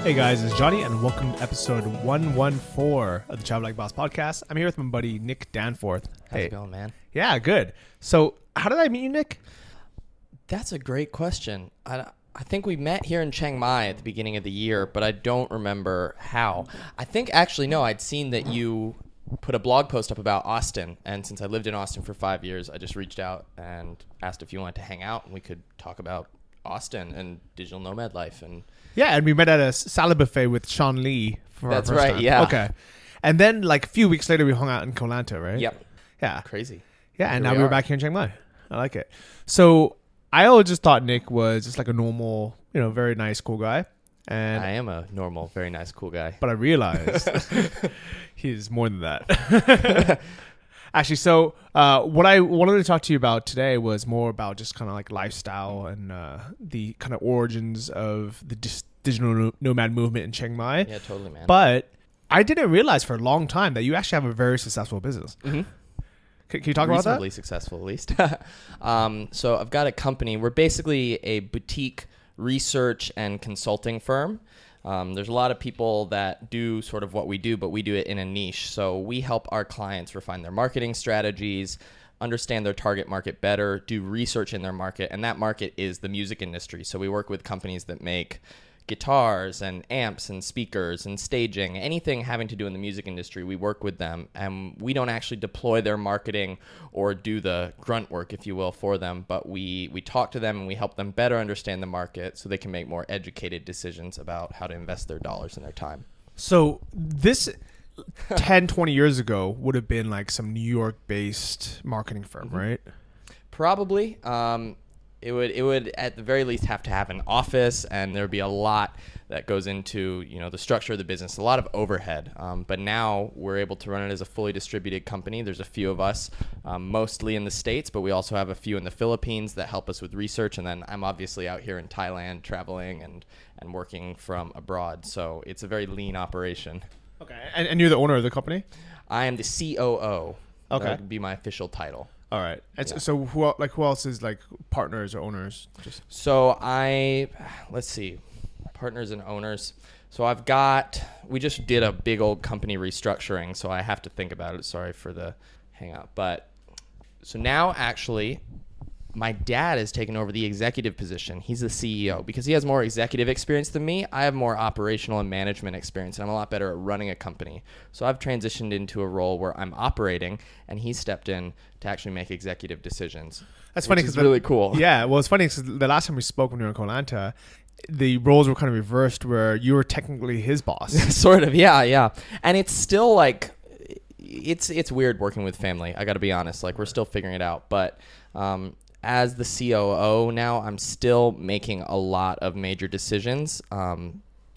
Hey guys, it's Johnny and welcome to episode 114 of the Travel Like Boss podcast. I'm here with my buddy Nick Danforth. How's it going, man? Yeah, good. So how did I meet you, Nick? That's a great question. I think we met here in Chiang Mai at the beginning of the year, but I don't remember how. I think actually, no, I'd seen that you put a blog post up about Austin. And since I lived in Austin for 5 years, I just reached out and asked if you wanted to hang out and we could talk about Austin and digital nomad life. And Yeah, and we met at a salad buffet with Sean Lee for That's our first right, time. yeah. Okay. And then like a few weeks later, we hung out in Lanta, right? Yep. Yeah. Crazy. Yeah, and Here now we we're are. back here in Chiang Mai. I like it. So I always just thought Nick was just like a normal, very nice, cool guy. And I am a normal, very nice, cool guy. But I realized he's more than that. Actually, so what I wanted to talk to you about today was more about just kind of like lifestyle and the kind of origins of the digital nomad movement in Chiang Mai. Yeah, totally, man. But I didn't realize for a long time that you actually have a very successful business. Mm-hmm. Can you talk about that? Reasonably successful, at least. So I've got a company. We're basically a boutique research and consulting firm. There's a lot of people that do sort of what we do, but we do it in a niche. So we help our clients refine their marketing strategies, understand their target market better, do research in their market, and that market is the music industry. So we work with companies that make guitars and amps and speakers and staging, anything having to do in the music industry, we work with them, and we don't actually deploy their marketing or do the grunt work, if you will, for them, but we talk to them and we help them better understand the market so they can make more educated decisions about how to invest their dollars and their time. So this 10, 20 years ago would have been like some New York-based marketing firm, right? Probably. It would at the very least have to have an office, and there'd be a lot that goes into the structure of the business, a lot of overhead. But now we're able to run it as a fully distributed company. There's a few of us, mostly in the States, but we also have a few in the Philippines that help us with research. And then I'm obviously out here in Thailand traveling and working from abroad. So it's a very lean operation. Okay. And you're the owner of the company? I am the COO. Okay. That would be my official title. All right. And Yeah. so who else is like partners or owners? So let's see, partners and owners. So we just did a big old company restructuring, so I have to think about it. Sorry for the hangout. But so now actually my dad has taken over the executive position. He's the CEO because he has more executive experience than me. I have more operational and management experience, and I'm a lot better at running a company. So I've transitioned into a role where I'm operating, and he stepped in to actually make executive decisions. That's funny because it's really cool. Yeah, well, it's funny because the last time we spoke when we were in Lanta, the roles were kind of reversed where you were technically his boss. Sort of, yeah. And it's still like, it's weird working with family. I got to be honest. Like, we're still figuring it out. But as the COO now, I'm still making a lot of major decisions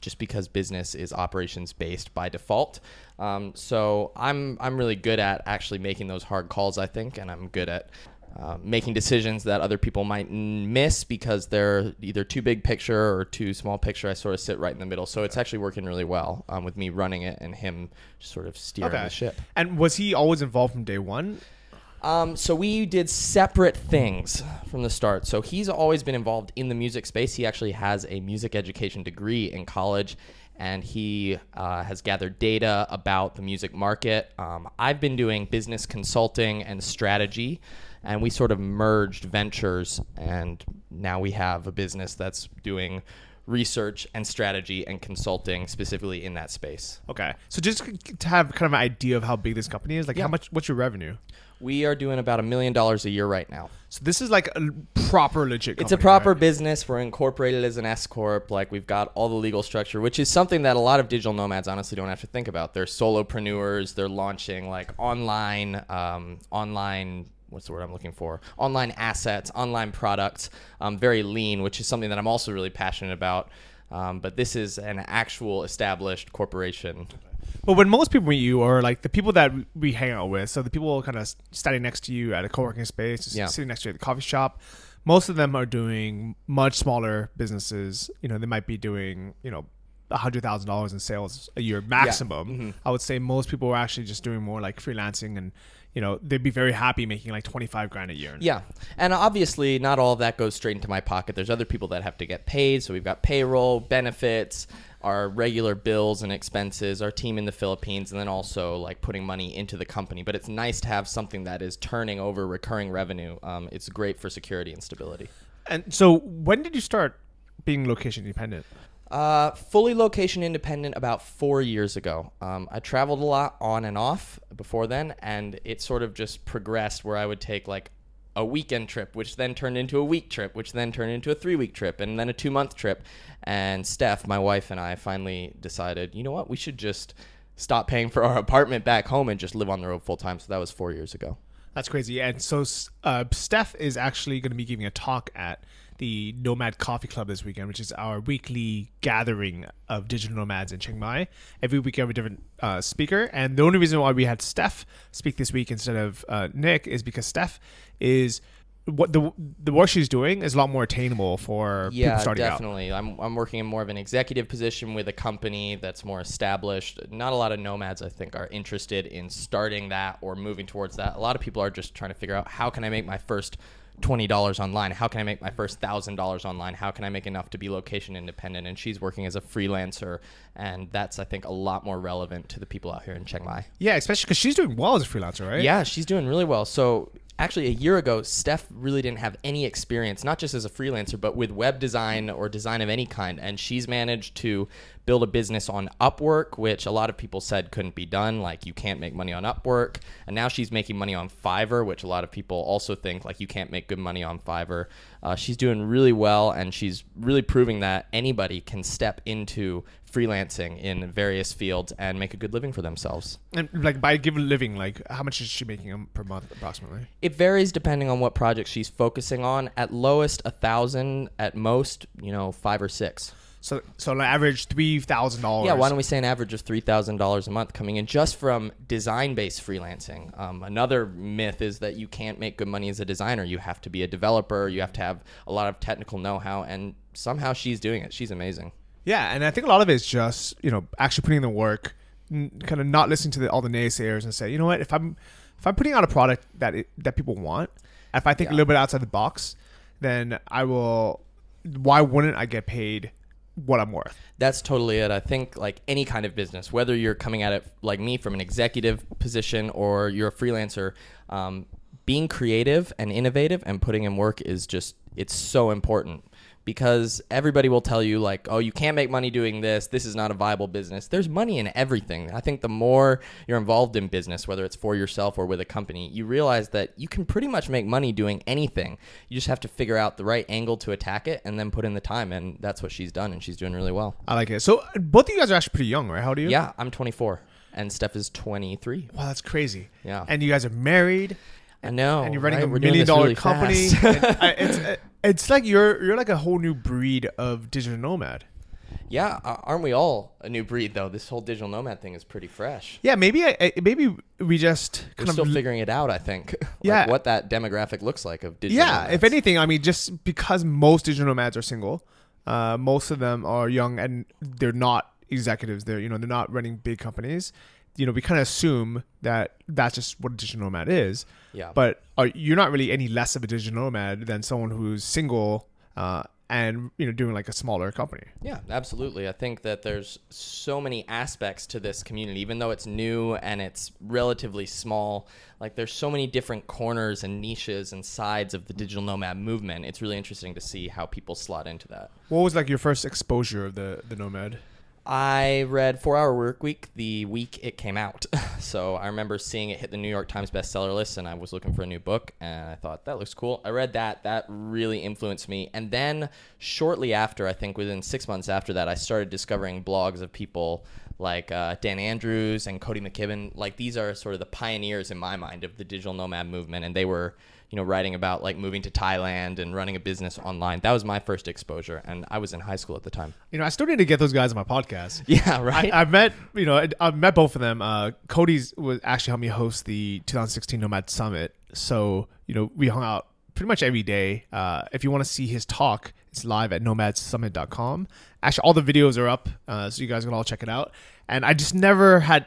just because business is operations based by default. So I'm really good at actually making those hard calls, I think, and I'm good at making decisions that other people might miss because they're either too big picture or too small picture. I sort of sit right in the middle. So it's actually working really well with me running it and him sort of steering the ship. And was he always involved from day one? So we did separate things from the start. So he's always been involved in the music space. He actually has a music education degree in college, and he has gathered data about the music market. I've been doing business consulting and strategy, and we sort of merged ventures, and now we have a business that's doing research and strategy and consulting specifically in that space. Okay. So just to have kind of an idea of how big this company is, like what's your revenue? We are doing about $1 million a year right now. So this is like a proper legit company. It's a proper right? business. We're incorporated as an S corp. Like, we've got all the legal structure, which is something that a lot of digital nomads honestly don't have to think about. They're solopreneurs. They're launching like online what's the word I'm looking for? Online assets, online products, very lean, which is something that I'm also really passionate about. But this is an actual established corporation. But when most people meet you, or like the people that we hang out with, so the people kind of standing next to you at a co-working space, sitting next to you at the coffee shop, most of them are doing much smaller businesses. They might be doing, $100,000 in sales a year maximum. Yeah. Mm-hmm. I would say most people are actually just doing more like freelancing, and they'd be very happy making like 25 grand a year. Yeah. And obviously not all of that goes straight into my pocket. There's other people that have to get paid. So we've got payroll, benefits, our regular bills and expenses, our team in the Philippines, and then also like putting money into the company. But it's nice to have something that is turning over recurring revenue. It's great for security and stability. And so when did you start being location independent? Fully location independent about 4 years ago. I traveled a lot on and off before then, and it sort of just progressed where I would take like a weekend trip, which then turned into a week trip, which then turned into a 3-week trip, and then a 2-month trip. And Steph, my wife, and I finally decided, you know what, we should just stop paying for our apartment back home and just live on the road full time. So that was 4 years ago. That's crazy. And so Steph is actually going to be giving a talk at the Nomad Coffee Club this weekend, which is our weekly gathering of digital nomads in Chiang Mai. Every week, every different speaker. And the only reason why we had Steph speak this week instead of Nick is because Steph is what the work she's doing is a lot more attainable for people starting out. Yeah, definitely. I'm working in more of an executive position with a company that's more established. Not a lot of nomads, I think, are interested in starting that or moving towards that. A lot of people are just trying to figure out, how can I make my first $20 online? How can I make my first $1,000 online? How can I make enough to be location independent? And she's working as a freelancer, and that's, I think, a lot more relevant to the people out here in Chiang Mai. Yeah, especially because she's doing well as a freelancer, right? Yeah, she's doing really well. So actually, a year ago, Steph really didn't have any experience, not just as a freelancer, but with web design or design of any kind. And she's managed to build a business on Upwork, which a lot of people said couldn't be done. Like, you can't make money on Upwork. And now she's making money on Fiverr, which a lot of people also think, like, you can't make good money on Fiverr. She's doing really well, and she's really proving that anybody can step into freelancing in various fields and make a good living for themselves. And like, by given living, like, how much is she making per month approximately? It varies depending on what project she's focusing on. At lowest, 1,000. At most, $5 or $6. So on average, $3,000. Yeah, why don't we say an average of $3,000 a month coming in just from design-based freelancing? Another myth is that you can't make good money as a designer. You have to be a developer. You have to have a lot of technical know-how, and somehow she's doing it. She's amazing. Yeah, and I think a lot of it is just, actually putting in the work, kind of not listening to all the naysayers and say, you know what, if I'm putting out a product that people want, if I think a little bit outside the box, then why wouldn't I get paid what I'm worth? That's totally it. I think like any kind of business, whether you're coming at it like me from an executive position or you're a freelancer, being creative and innovative and putting in work is it's so important. Because everybody will tell you, like, oh, you can't make money doing this. This is not a viable business. There's money in everything. I think the more you're involved in business, whether it's for yourself or with a company, you realize that you can pretty much make money doing anything. You just have to figure out the right angle to attack it and then put in the time. And that's what she's done, and she's doing really well. I like it. So both of you guys are actually pretty young, right? How old are you? Yeah, I'm 24, and Steph is 23. Wow, that's crazy. Yeah. And you guys are married. I know. And you're running right? $1 million really company. It's like you're like a whole new breed of digital nomad. Yeah, aren't we all a new breed though? This whole digital nomad thing is pretty fresh. Yeah, maybe we just We're still figuring it out, I think. Yeah, what that demographic looks like of digital nomads. If anything, I mean, just because most digital nomads are single, most of them are young and they're not executives. They're not running big companies. We kind of assume that that's just what a digital nomad is. Yeah. But you're not really any less of a digital nomad than someone who's single and doing like a smaller company. Yeah, absolutely. I think that there's so many aspects to this community, even though it's new and it's relatively small. Like, there's so many different corners and niches and sides of the digital nomad movement. It's really interesting to see how people slot into that. What was like your first exposure of the nomad? I read 4 Hour Workweek the week it came out. So I remember seeing it hit the New York Times bestseller list, and I was looking for a new book, and I thought, that looks cool. I read that. That really influenced me. And then shortly after, I think within 6 months after that, I started discovering blogs of people like Dan Andrews and Cody McKibben. Like, these are sort of the pioneers in my mind of the digital nomad movement, and they were writing about like moving to Thailand and running a business online. That was my first exposure, and I was in high school at the time. I still need to get those guys on my podcast. Yeah, right. I've met both of them. Cody's was actually helped me host the 2016 Nomad Summit, so we hung out pretty much every day. If you want to see his talk, it's live at nomadsummit.com. Actually, all the videos are up, so you guys can all check it out. And I just never had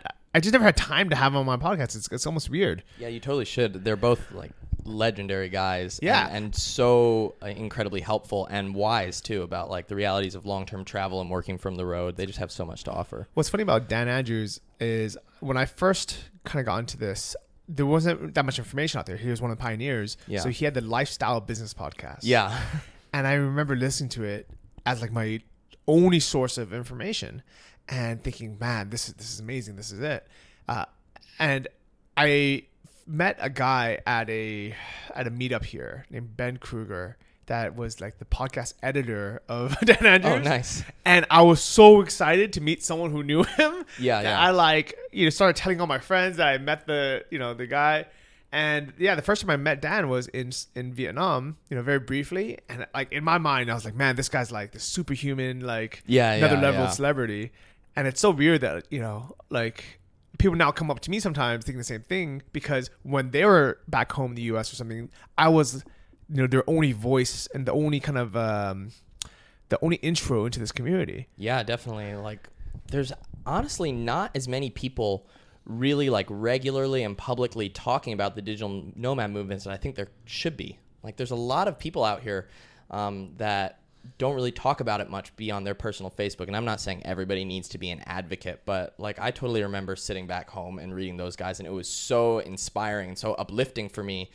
time to have him on my podcast. It's almost weird. Yeah, you totally should. They're both like legendary guys. Yeah. And so incredibly helpful and wise too about like the realities of long-term travel and working from the road. They just have so much to offer. What's funny about Dan Andrews is when I first kind of got into this, there wasn't that much information out there. He was one of the pioneers. Yeah. So he had the Lifestyle Business Podcast. Yeah. And I remember listening to it as like my only source of information and thinking, man, this is amazing. This is it. And I met a guy at a meetup here named Ben Kruger that was like the podcast editor of Dan Andrews. Oh, nice. And I was so excited to meet someone who knew him. Yeah. I like, started telling all my friends that I met the guy. And yeah, the first time I met Dan was in Vietnam, very briefly. And like in my mind, I was like, man, this guy's like the superhuman, like another level of celebrity. And it's so weird that, like people now come up to me sometimes thinking the same thing, because when they were back home in the US or something, I was, their only voice and the only kind of, the only intro into this community. Yeah, definitely. Like there's honestly not as many people really like regularly and publicly talking about the digital nomad movements that I think there should be. Like there's a lot of people out here that don't really talk about it much beyond their personal Facebook. And I'm not saying everybody needs to be an advocate, but like I totally remember sitting back home and reading those guys, and it was so inspiring and so uplifting for me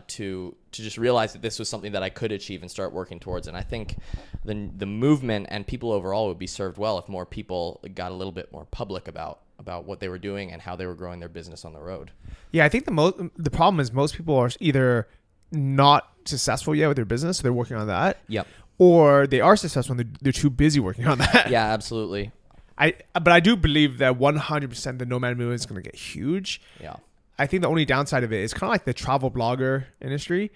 to just realize that this was something that I could achieve and start working towards. And I think the movement and people overall would be served well if more people got a little bit more public about what they were doing and how they were growing their business on the road. Yeah, I think the problem is most people are either not successful yet with their business, so they're working on that. Yep. Or they are successful and they're too busy working on that. Yeah, absolutely. But I do believe that 100% the nomad movement is going to get huge. Yeah. I think the only downside of it is kind of like the travel blogger industry.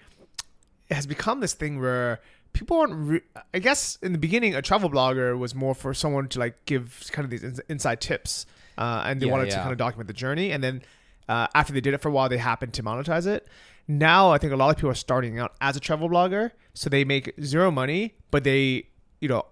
It has become this thing where people aren't. I guess in the beginning, a travel blogger was more for someone to like give kind of these inside tips, and they wanted to kind of document the journey. And then after they did it for a while, they happened to monetize it. Now I think a lot of people are starting out as a travel blogger, so they make zero money, but they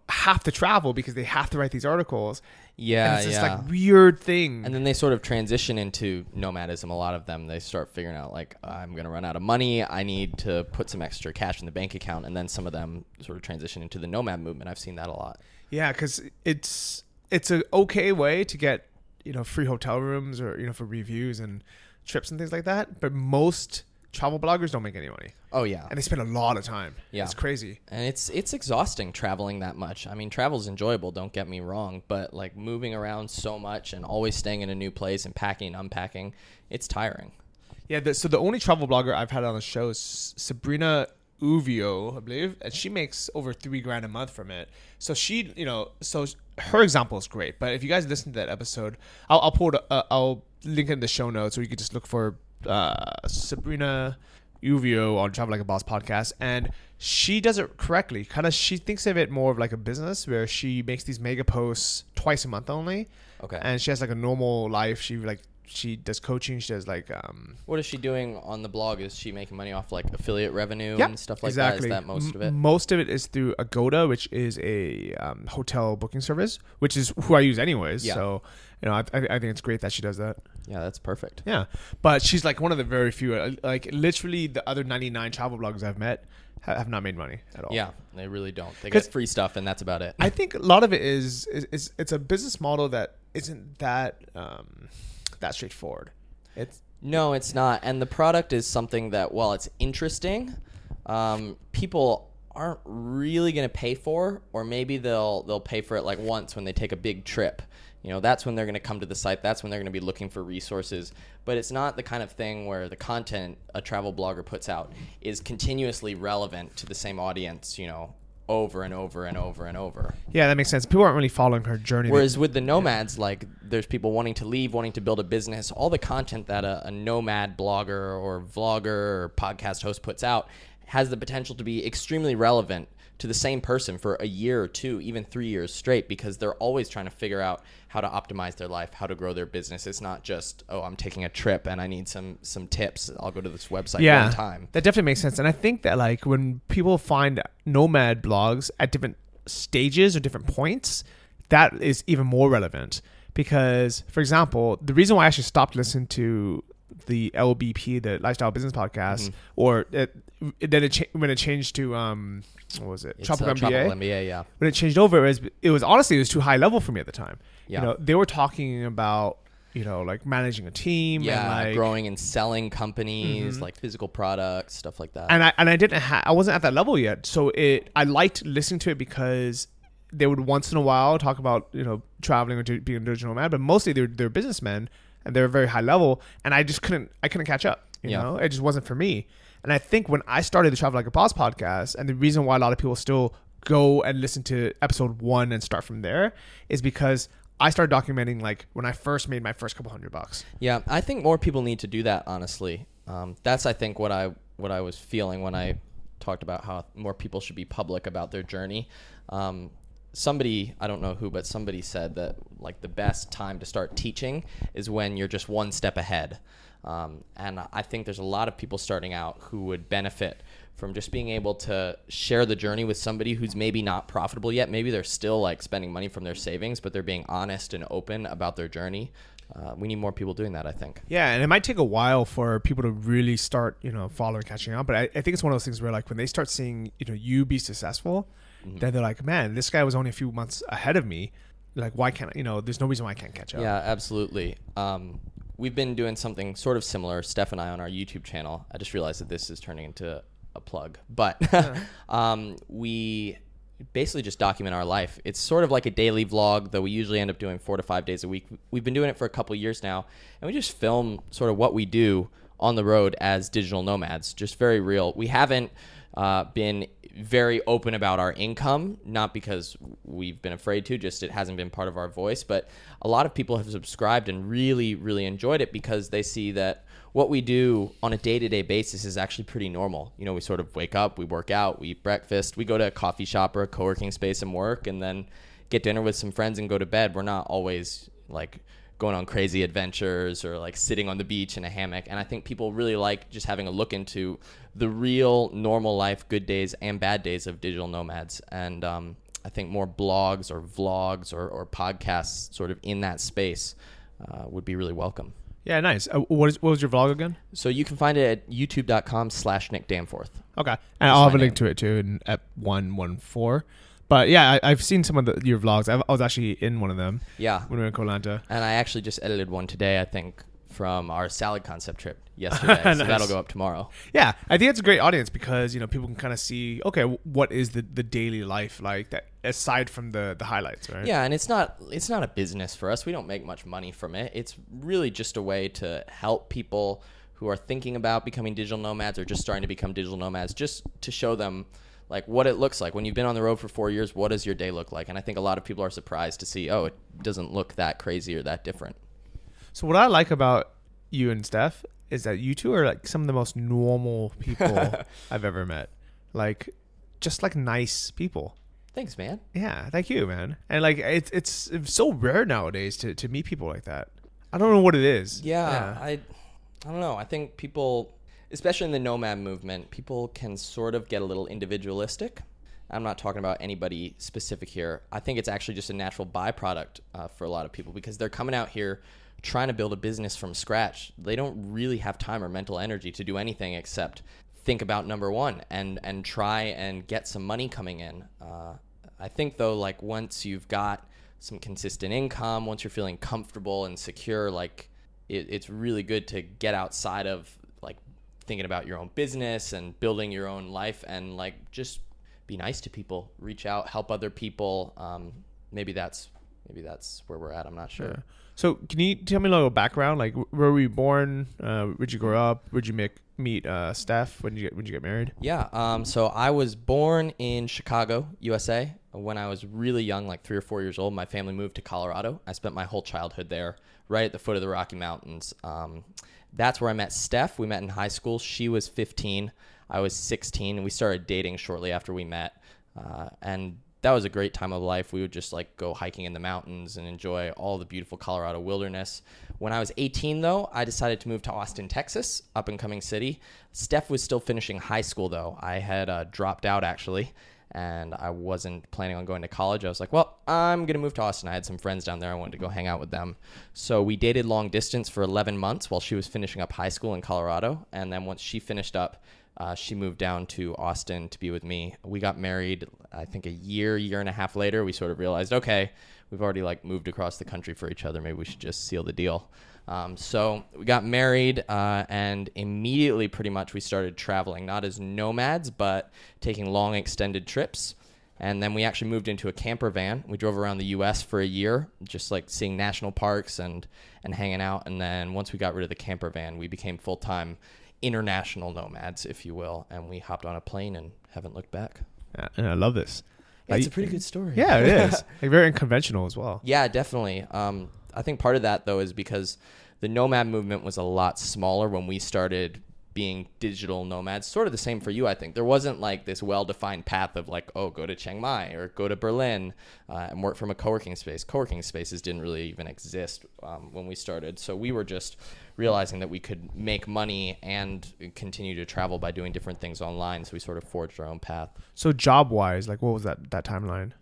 have to travel because they have to write these articles. Yeah, and it's this like weird thing. And then they sort of transition into nomadism. A lot of them, they start figuring out like, I'm going to run out of money. I need to put some extra cash in the bank account. And then some of them sort of transition into the nomad movement. I've seen that a lot. Yeah, because it's an okay way to get free hotel rooms or for reviews and trips and things like that. But most travel bloggers don't make any money. Oh yeah. And they spend a lot of time. Yeah. It's crazy. And it's exhausting traveling that much. I mean, travel's enjoyable, don't get me wrong, but like moving around so much and always staying in a new place and packing and unpacking, it's tiring. Yeah. So the only travel blogger I've had on the show is Sabrina Uvio, I believe, and she makes over $3,000 a month from it. So she, so her example is great. But if you guys listen to that episode, I'll link it in the show notes, or you could just look for Sabrina Uvio on Travel Like a Boss podcast, and she does it correctly. She thinks of it more of like a business where she makes these mega posts twice a month only. Okay. And she has like a normal life. She does coaching. She does like what is she doing on the blog? Is she making money off like affiliate revenue and stuff like that? Is that most of it? Most of it is through Agoda, which is a hotel booking service, which is who I use anyways. Yeah. So I think it's great that she does that. Yeah, that's perfect. Yeah, but she's like one of the very few. Like literally, the other 99 travel bloggers I've met have not made money at all. Yeah, they really don't. They get free stuff, and that's about it. I think a lot of it is it's a business model that isn't that straightforward. No, it's not. And the product is something that, while it's interesting, people aren't really going to pay for, or maybe they'll pay for it like once when they take a big trip. That's when they're going to come to the site. That's when they're going to be looking for resources. But it's not the kind of thing where the content a travel blogger puts out is continuously relevant to the same audience, over and over and over and over. Yeah, that makes sense. People aren't really following her journey. Whereas with the nomads, like there's people wanting to leave, wanting to build a business. All the content that a nomad blogger or vlogger or podcast host puts out has the potential to be extremely relevant to the same person for a year or two, even 3 years straight, because they're always trying to figure out how to optimize their life, how to grow their business. It's not just, I'm taking a trip and I need some tips. I'll go to this website one time. That definitely makes sense. And I think that like when people find nomad blogs at different stages or different points, that is even more relevant. Because, for example, the reason why I actually stopped listening to the LBP, the Lifestyle Business Podcast, or when it changed to what was it? Tropical MBA, yeah. When it changed over, it was honestly it was too high level for me at the time. Yeah. You know, they were talking about, you know, like managing a team, yeah, and like growing and selling companies, like physical products, stuff like that. And I wasn't at that level yet, so I liked listening to it because they would once in a while talk about, you know, traveling or being a digital nomad, but mostly they're businessmen and they're very high level, and I couldn't catch up. You know, it just wasn't for me. And I think when I started the Travel Like a Boss podcast, and the reason why a lot of people still go and listen to episode 1 and start from there is because I started documenting like when I first made my first couple $100. Yeah, I think more people need to do that, honestly. That's, I think, what I was feeling when I talked about how more people should be public about their journey. Somebody, I don't know who, but somebody said that like the best time to start teaching is when you're just one step ahead. And I think there's a lot of people starting out who would benefit from just being able to share the journey with somebody who's maybe not profitable yet. Maybe they're still like spending money from their savings, but they're being honest and open about their journey. We need more people doing that, I think. Yeah, and it might take a while for people to really start, you know, following, catching up. But I think it's one of those things where like when they start seeing, you know, you be successful, then they're like, man, this guy was only a few months ahead of me. Like, why can't I, you know, there's no reason why I can't catch up. Yeah, absolutely. We've been doing something sort of similar, Steph and I, on our YouTube channel. I just realized that this is turning into a plug. But we basically just document our life. It's sort of like a daily vlog, though we usually end up doing 4 to 5 days a week. We've been doing it for a couple of years now, and we just film sort of what we do on the road as digital nomads, just very real. We haven't been very open about our income, not because we've been afraid to, just it hasn't been part of our voice. But a lot of people have subscribed and really, really enjoyed it because they see that what we do on a day-to-day basis is actually pretty normal. You know, we sort of wake up, we work out, we eat breakfast, we go to a coffee shop or a co-working space and work, and then get dinner with some friends and go to bed. We're not always like going on crazy adventures or like sitting on the beach in a hammock. And I think people really like just having a look into the real normal life, good days and bad days of digital nomads. And I think more blogs or vlogs or podcasts sort of in that space would be really welcome. Yeah, nice. What was your vlog again? So you can find it at youtube.com/Nick Danforth. Okay. And I'll have a link to it too in ep 114. But yeah, I've seen some of your vlogs. I was actually in one of them. Yeah. When we were in Lanta. And I actually just edited one today, I think, from our salad concept trip yesterday. Nice. So that'll go up tomorrow. Yeah, I think it's a great audience because, you know, people can kind of see, okay, what is the daily life like that aside from the highlights, right? Yeah, and it's not a business for us. We don't make much money from it. It's really just a way to help people who are thinking about becoming digital nomads or just starting to become digital nomads, just to show them like what it looks like when you've been on the road for 4 years. What does your day look like? And I think a lot of people are surprised to see, oh, it doesn't look that crazy or that different. So what I like about you and Steph is that you two are like some of the most normal people I've ever met. Like, just like nice people. Thanks, man. Yeah, thank you, man. And like it's so rare nowadays to meet people like that. I don't know what it is. Yeah. I don't know. I think people, especially in the nomad movement, people can sort of get a little individualistic. I'm not talking about anybody specific here. I think it's actually just a natural byproduct for a lot of people because they're coming out here trying to build a business from scratch. They don't really have time or mental energy to do anything except think about number one and try and get some money coming in. I think though, like once you've got some consistent income, once you're feeling comfortable and secure, like it's really good to get outside of like thinking about your own business and building your own life and like just be nice to people, reach out, help other people. Maybe that's where we're at. I'm not sure. Yeah. So can you tell me a little background? Like, where were you born? Where'd you grow up? Where'd you meet Steph? When did you get married? Yeah. So I was born in Chicago, USA. When I was really young, like 3 or 4 years old, my family moved to Colorado. I spent my whole childhood there, right at the foot of the Rocky Mountains. That's where I met Steph. We met in high school. She was 15. I was 16, and we started dating shortly after we met. And that was a great time of life. We would just like go hiking in the mountains and enjoy all the beautiful Colorado wilderness. When I was 18, though, I decided to move to Austin, Texas, up and coming city. Steph was still finishing high school, though. I had dropped out, actually. and I wasn't planning on going to college. I was like, well, I'm going to move to Austin. I had some friends down there. I wanted to go hang out with them. So we dated long distance for 11 months while she was finishing up high school in Colorado. And then once she finished up, she moved down to Austin to be with me. We got married, I think a year and a half later. We sort of realized, okay, we've already like moved across the country for each other. Maybe we should just seal the deal. So we got married, and immediately pretty much we started traveling, not as nomads, but taking long extended trips. And then we actually moved into a camper van. We drove around the U.S. for a year, just like seeing national parks and hanging out. And then once we got rid of the camper van, we became full-time international nomads, if you will. And we hopped on a plane and haven't looked back. Yeah, and I love this. Yeah, it's a pretty good story. Yeah, it is. Like very unconventional as well. Yeah, definitely. I think part of that, though, is because the nomad movement was a lot smaller when we started being digital nomads. Sort of the same for you, I think. There wasn't like this well-defined path of like, oh, go to Chiang Mai or go to Berlin and work from a co-working space. Co-working spaces didn't really even exist when we started. So we were just realizing that we could make money and continue to travel by doing different things online. So we sort of forged our own path. So job-wise, like what was that timeline?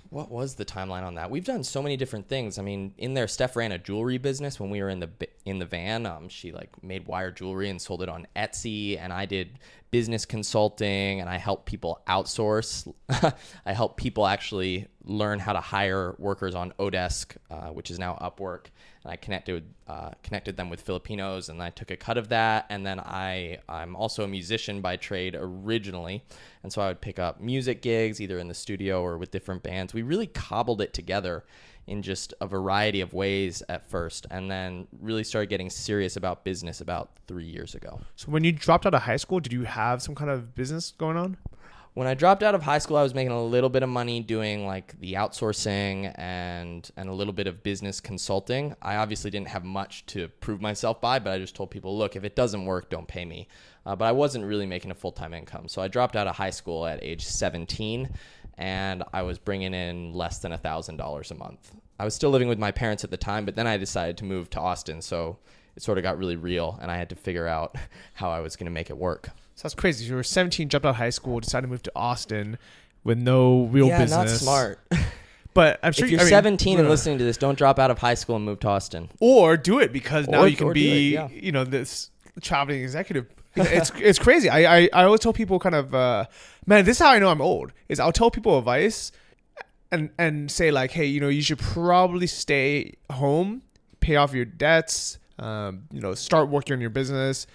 What was the timeline on that? We've done so many different things. I mean, in there, Steph ran a jewelry business when we were in the van. She like made wire jewelry and sold it on Etsy, and I did business consulting, and I helped people outsource. I helped people actually learn how to hire workers on Odesk, which is now Upwork. And I connected them with Filipinos, and I took a cut of that. And then I'm also a musician by trade originally, and so I would pick up music gigs either in the studio or with different bands. We really cobbled it together in just a variety of ways at first, and then really started getting serious about business about 3 years ago. So when you dropped out of high school, did you have some kind of business going on? When I dropped out of high school, I was making a little bit of money doing like the outsourcing and a little bit of business consulting. I obviously didn't have much to prove myself by, but I just told people, look, if it doesn't work, don't pay me. But I wasn't really making a full-time income. So I dropped out of high school at age 17, and I was bringing in less than $1,000 a month. I was still living with my parents at the time, but then I decided to move to Austin. So it sort of got really real, and I had to figure out how I was going to make it work. So that's crazy. You were 17, jumped out of high school, decided to move to Austin with no real business. Yeah, not smart. But I'm sure if you're 17 and listening to this, don't drop out of high school and move to Austin. Or do it, because now you can be, this traveling executive. It's crazy. I always tell people kind of, man, this is how I know I'm old, is I'll tell people advice and say like, hey, you should probably stay home, pay off your debts, start working on your business,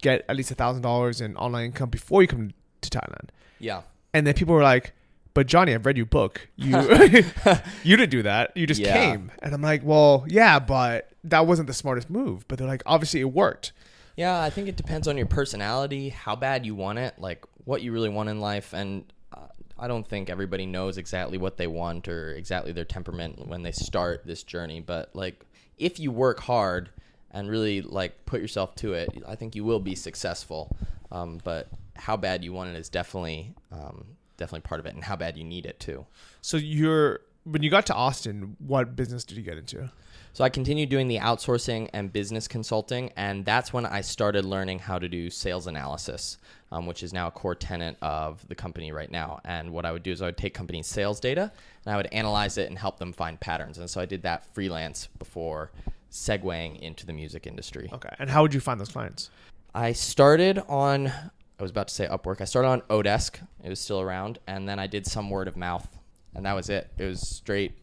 get at least $1,000 in online income before you come to Thailand. Yeah. And then people were like, but Johnny, I've read your book. You you didn't do that. You just came. And I'm like, well, yeah, but that wasn't the smartest move. But they're like, obviously it worked. Yeah, I think it depends on your personality, how bad you want it, like what you really want in life. And I don't think everybody knows exactly what they want or exactly their temperament when they start this journey. But like, if you work hard and really like put yourself to it, I think you will be successful. But how bad you want it is definitely part of it, and how bad you need it too. So when you got to Austin, what business did you get into? So I continued doing the outsourcing and business consulting, and that's when I started learning how to do sales analysis, which is now a core tenet of the company right now. And what I would do is I would take company sales data and I would analyze it and help them find patterns. And so I did that freelance before segueing into the music industry. Okay. And how would you find those clients? I started on, I was about to say Upwork. I started on Odesk. It was still around. And then I did some word of mouth, and that was it. It was straight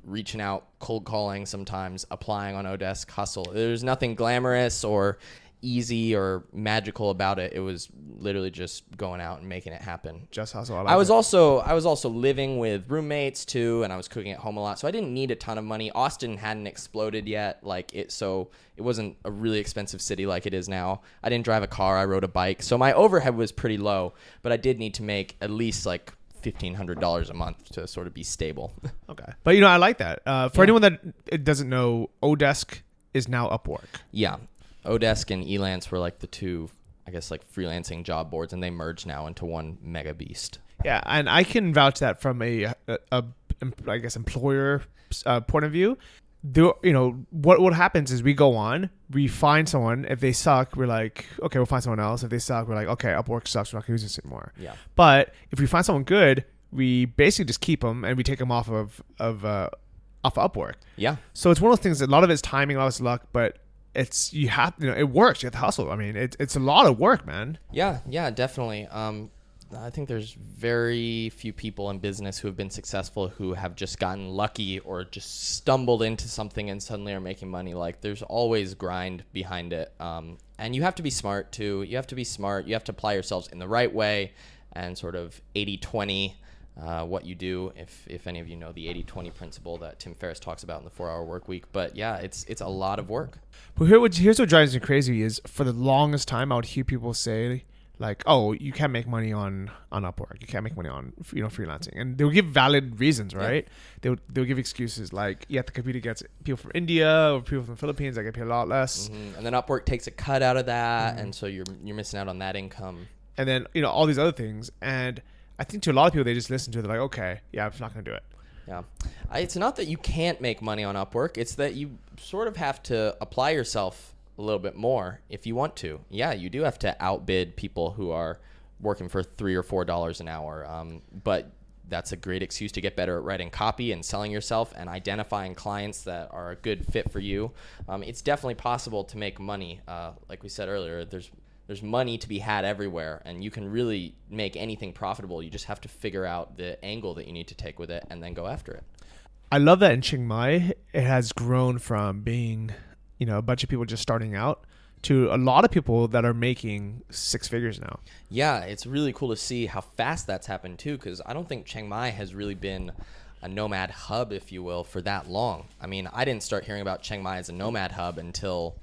reaching out, cold calling sometimes, applying on Odesk, hustle. There's nothing glamorous or easy or magical about it. It was literally just going out and making it happen. Just hustle. I was also living with roommates too, and I was cooking at home a lot, so I didn't need a ton of money. Austin hadn't exploded yet, so it wasn't a really expensive city like it is now. I didn't drive a car. I rode a bike, so my overhead was pretty low, but I did need to make at least like $1,500 a month to sort of be stable. Okay. But I like that. For anyone that doesn't know, Odesk is now Upwork. Yeah. Odesk and Elance were like the two, I guess, like freelancing job boards, and they merged now into one mega beast. Yeah, and I can vouch that from a I guess employer point of view. What happens is we go on, we find someone. If they suck, we're like, okay, we'll find someone else. If they suck, we're like, okay, Upwork sucks, we're not gonna use this anymore. Yeah. But if we find someone good, we basically just keep them and we take them off of Upwork. Yeah. So it's one of those things. A lot of it's timing, a lot of it's luck, but it works. You have to hustle. I mean, it's a lot of work, man. Yeah, definitely. I think there's very few people in business who have been successful who have just gotten lucky or just stumbled into something and suddenly are making money. Like, there's always grind behind it. And you have to be smart too. You have to be smart. You have to apply yourselves in the right way and sort of 80-20 what you do, if any of you know the 80-20 principle that Tim Ferriss talks about in the 4-Hour Work Week. But yeah, it's a lot of work. But here's what drives me crazy is, for the longest time I would hear people say, like, oh, you can't make money on Upwork. You can't make money on freelancing, and they'll give valid reasons, right? Yeah. They'll give excuses like, yeah, the computer gets people from India or people from the Philippines that get paid a lot less, and then Upwork takes a cut out of that, and so you're missing out on that income. And then all these other things, and I think to a lot of people they just listen to it, they're like, okay, yeah, I'm not gonna do it. Yeah, it's not that you can't make money on Upwork; it's that you sort of have to apply yourself a little bit more if you want to. Yeah, you do have to outbid people who are working for $3 or $4 an hour. But that's a great excuse to get better at writing copy and selling yourself and identifying clients that are a good fit for you. It's definitely possible to make money. Like we said earlier, there's money to be had everywhere, and you can really make anything profitable. You just have to figure out the angle that you need to take with it and then go after it. I love that in Chiang Mai, it has grown from being a bunch of people just starting out to a lot of people that are making 6 figures now. Yeah, it's really cool to see how fast that's happened too, because I don't think Chiang Mai has really been a nomad hub, if you will, for that long. I mean, I didn't start hearing about Chiang Mai as a nomad hub until,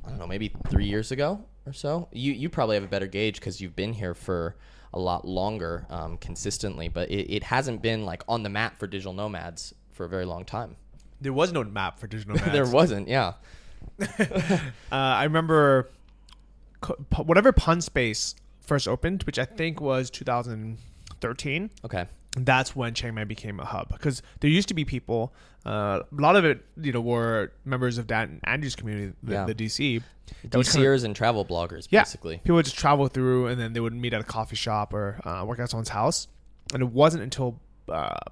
I don't know, maybe 3 years ago or so. You probably have a better gauge because you've been here for a lot longer consistently, but it hasn't been like on the map for digital nomads for a very long time. There was no map for digital nomads. There wasn't, yeah. I remember whatever Pun Space first opened, which I think was 2013. Okay. That's when Chiang Mai became a hub, because there used to be people, a lot of it, were members of Dan and Andrew's community, the DC. DCers and travel bloggers, basically. People would just travel through, and then they would meet at a coffee shop or work at someone's house. And it wasn't until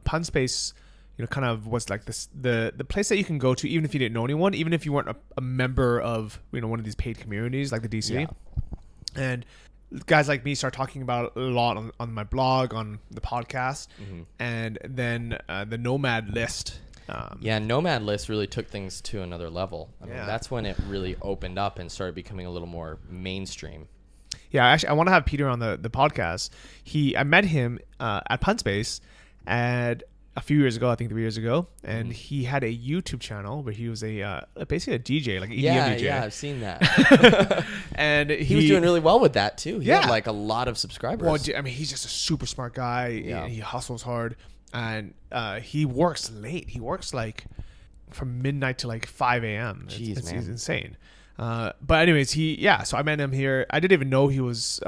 Pun Space kind of was like this, the place that you can go to even if you didn't know anyone, even if you weren't a member of one of these paid communities like the DC. Yeah. And guys like me start talking about it a lot on my blog, on the podcast, and then the Nomad List. Nomad List really took things to another level. I mean, that's when it really opened up and started becoming a little more mainstream. Yeah, actually, I want to have Peter on the podcast. I met him at Punspace and a few years ago, I think 3 years ago, and he had a YouTube channel where he was basically a DJ, like an EDM DJ. Yeah, I've seen that. And he was doing really well with that too. He had like a lot of subscribers. Well, I mean, he's just a super smart guy. Yeah. He hustles hard, and he works late. He works like from midnight to like 5 a.m. Jeez, man. It's insane. But anyways, so I met him here. I didn't even know he was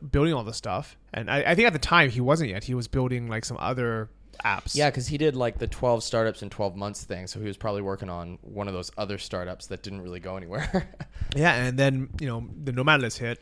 building all this stuff, and I think at the time he wasn't yet. He was building like some other apps. Yeah, because he did like the 12 startups in 12 months thing, so he was probably working on one of those other startups that didn't really go anywhere. Yeah, and then the Nomad List hit,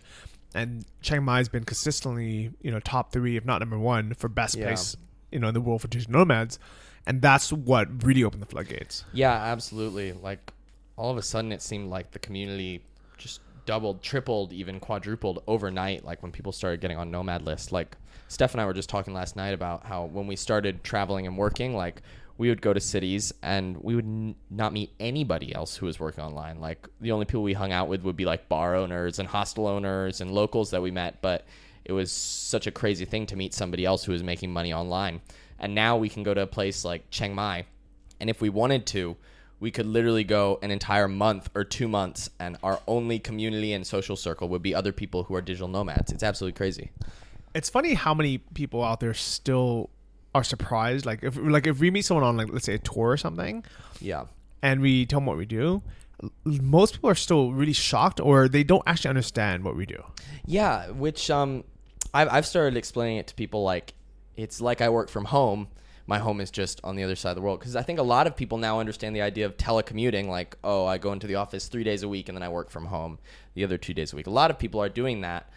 and Chiang Mai's been consistently top 3, if not number 1, for best place in the world for digital nomads, and that's what really opened the floodgates. Yeah, absolutely. Like, all of a sudden it seemed like the community just doubled, tripled, even quadrupled overnight, like when people started getting on Nomad List. Like, Steph and I were just talking last night about how when we started traveling and working, like, we would go to cities and we would not meet anybody else who was working online. Like, the only people we hung out with would be like bar owners and hostel owners and locals that we met. But it was such a crazy thing to meet somebody else who was making money online. And now we can go to a place like Chiang Mai, and if we wanted to, we could literally go an entire month or 2 months, and our only community and social circle would be other people who are digital nomads. It's absolutely crazy. It's funny how many people out there still are surprised. Like if we meet someone on, like, let's say a tour or something, and we tell them what we do, most people are still really shocked, or they don't actually understand what we do. Yeah, which I've started explaining it to people like it's like I work from home. My home is just on the other side of the world, because I think a lot of people now understand the idea of telecommuting, like, oh, I go into the office 3 days a week and then I work from home the other 2 days a week. A lot of people are doing that.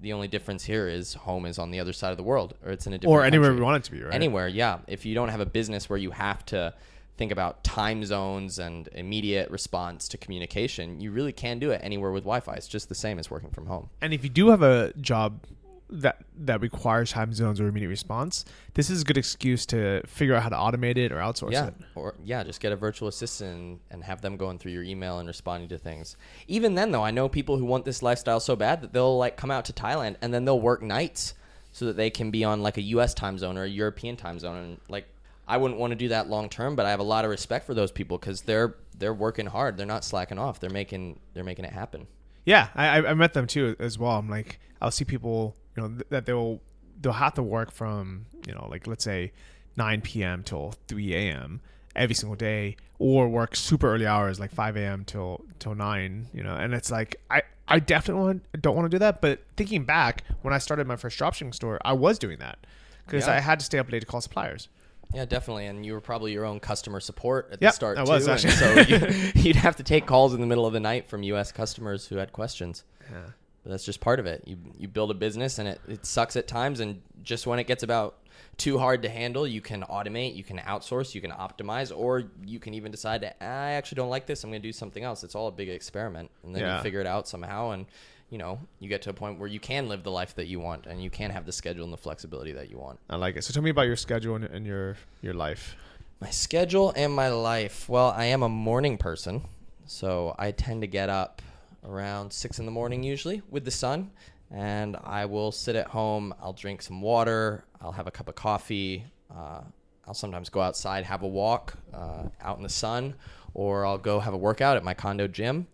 The only difference here is home is on the other side of the world, or it's in a different or anywhere country. we want it to be, right? Anywhere, yeah. If you don't have a business where you have to think about time zones and immediate response to communication, you really can do it anywhere with Wi-Fi. It's just the same as working from home. And if you do have a job that requires time zones or immediate response, this is a good excuse to figure out how to automate it or outsource it. Or just get a virtual assistant and have them going through your email and responding to things. Even then, though, I know people who want this lifestyle so bad that they'll like come out to Thailand and then they'll work nights so that they can be on like a US time zone or a European time zone. And like, I wouldn't want to do that long term, but I have a lot of respect for those people because they're working hard. They're not slacking off. They're making it happen. Yeah, I met them too as well. I'm like, I'll see people, that they'll have to work from, like let's say 9 p.m. till 3 a.m. every single day, or work super early hours like 5 a.m. till 9, and it's like, I definitely don't want to do that. But thinking back, when I started my first dropshipping store, I was doing that because I had to stay up late to call suppliers. Yeah, definitely. And you were probably your own customer support at the start, I was, too. actually. So you'd have to take calls in the middle of the night from U.S. customers who had questions. Yeah. But that's just part of it. You build a business, and it sucks at times. And just when it gets about too hard to handle, you can automate, you can outsource, you can optimize, or you can even decide I actually don't like this. I'm going to do something else. It's all a big experiment. And then you figure it out somehow. And, you get to a point where you can live the life that you want, and you can have the schedule and the flexibility that you want. I like it. So tell me about your schedule and your life. My schedule and my life. Well, I am a morning person, so I tend to get up around 6 a.m. usually with the sun, and I will sit at home. I'll drink some water. I'll have a cup of coffee. I'll sometimes go outside, have a walk out in the sun, or I'll go have a workout at my condo gym.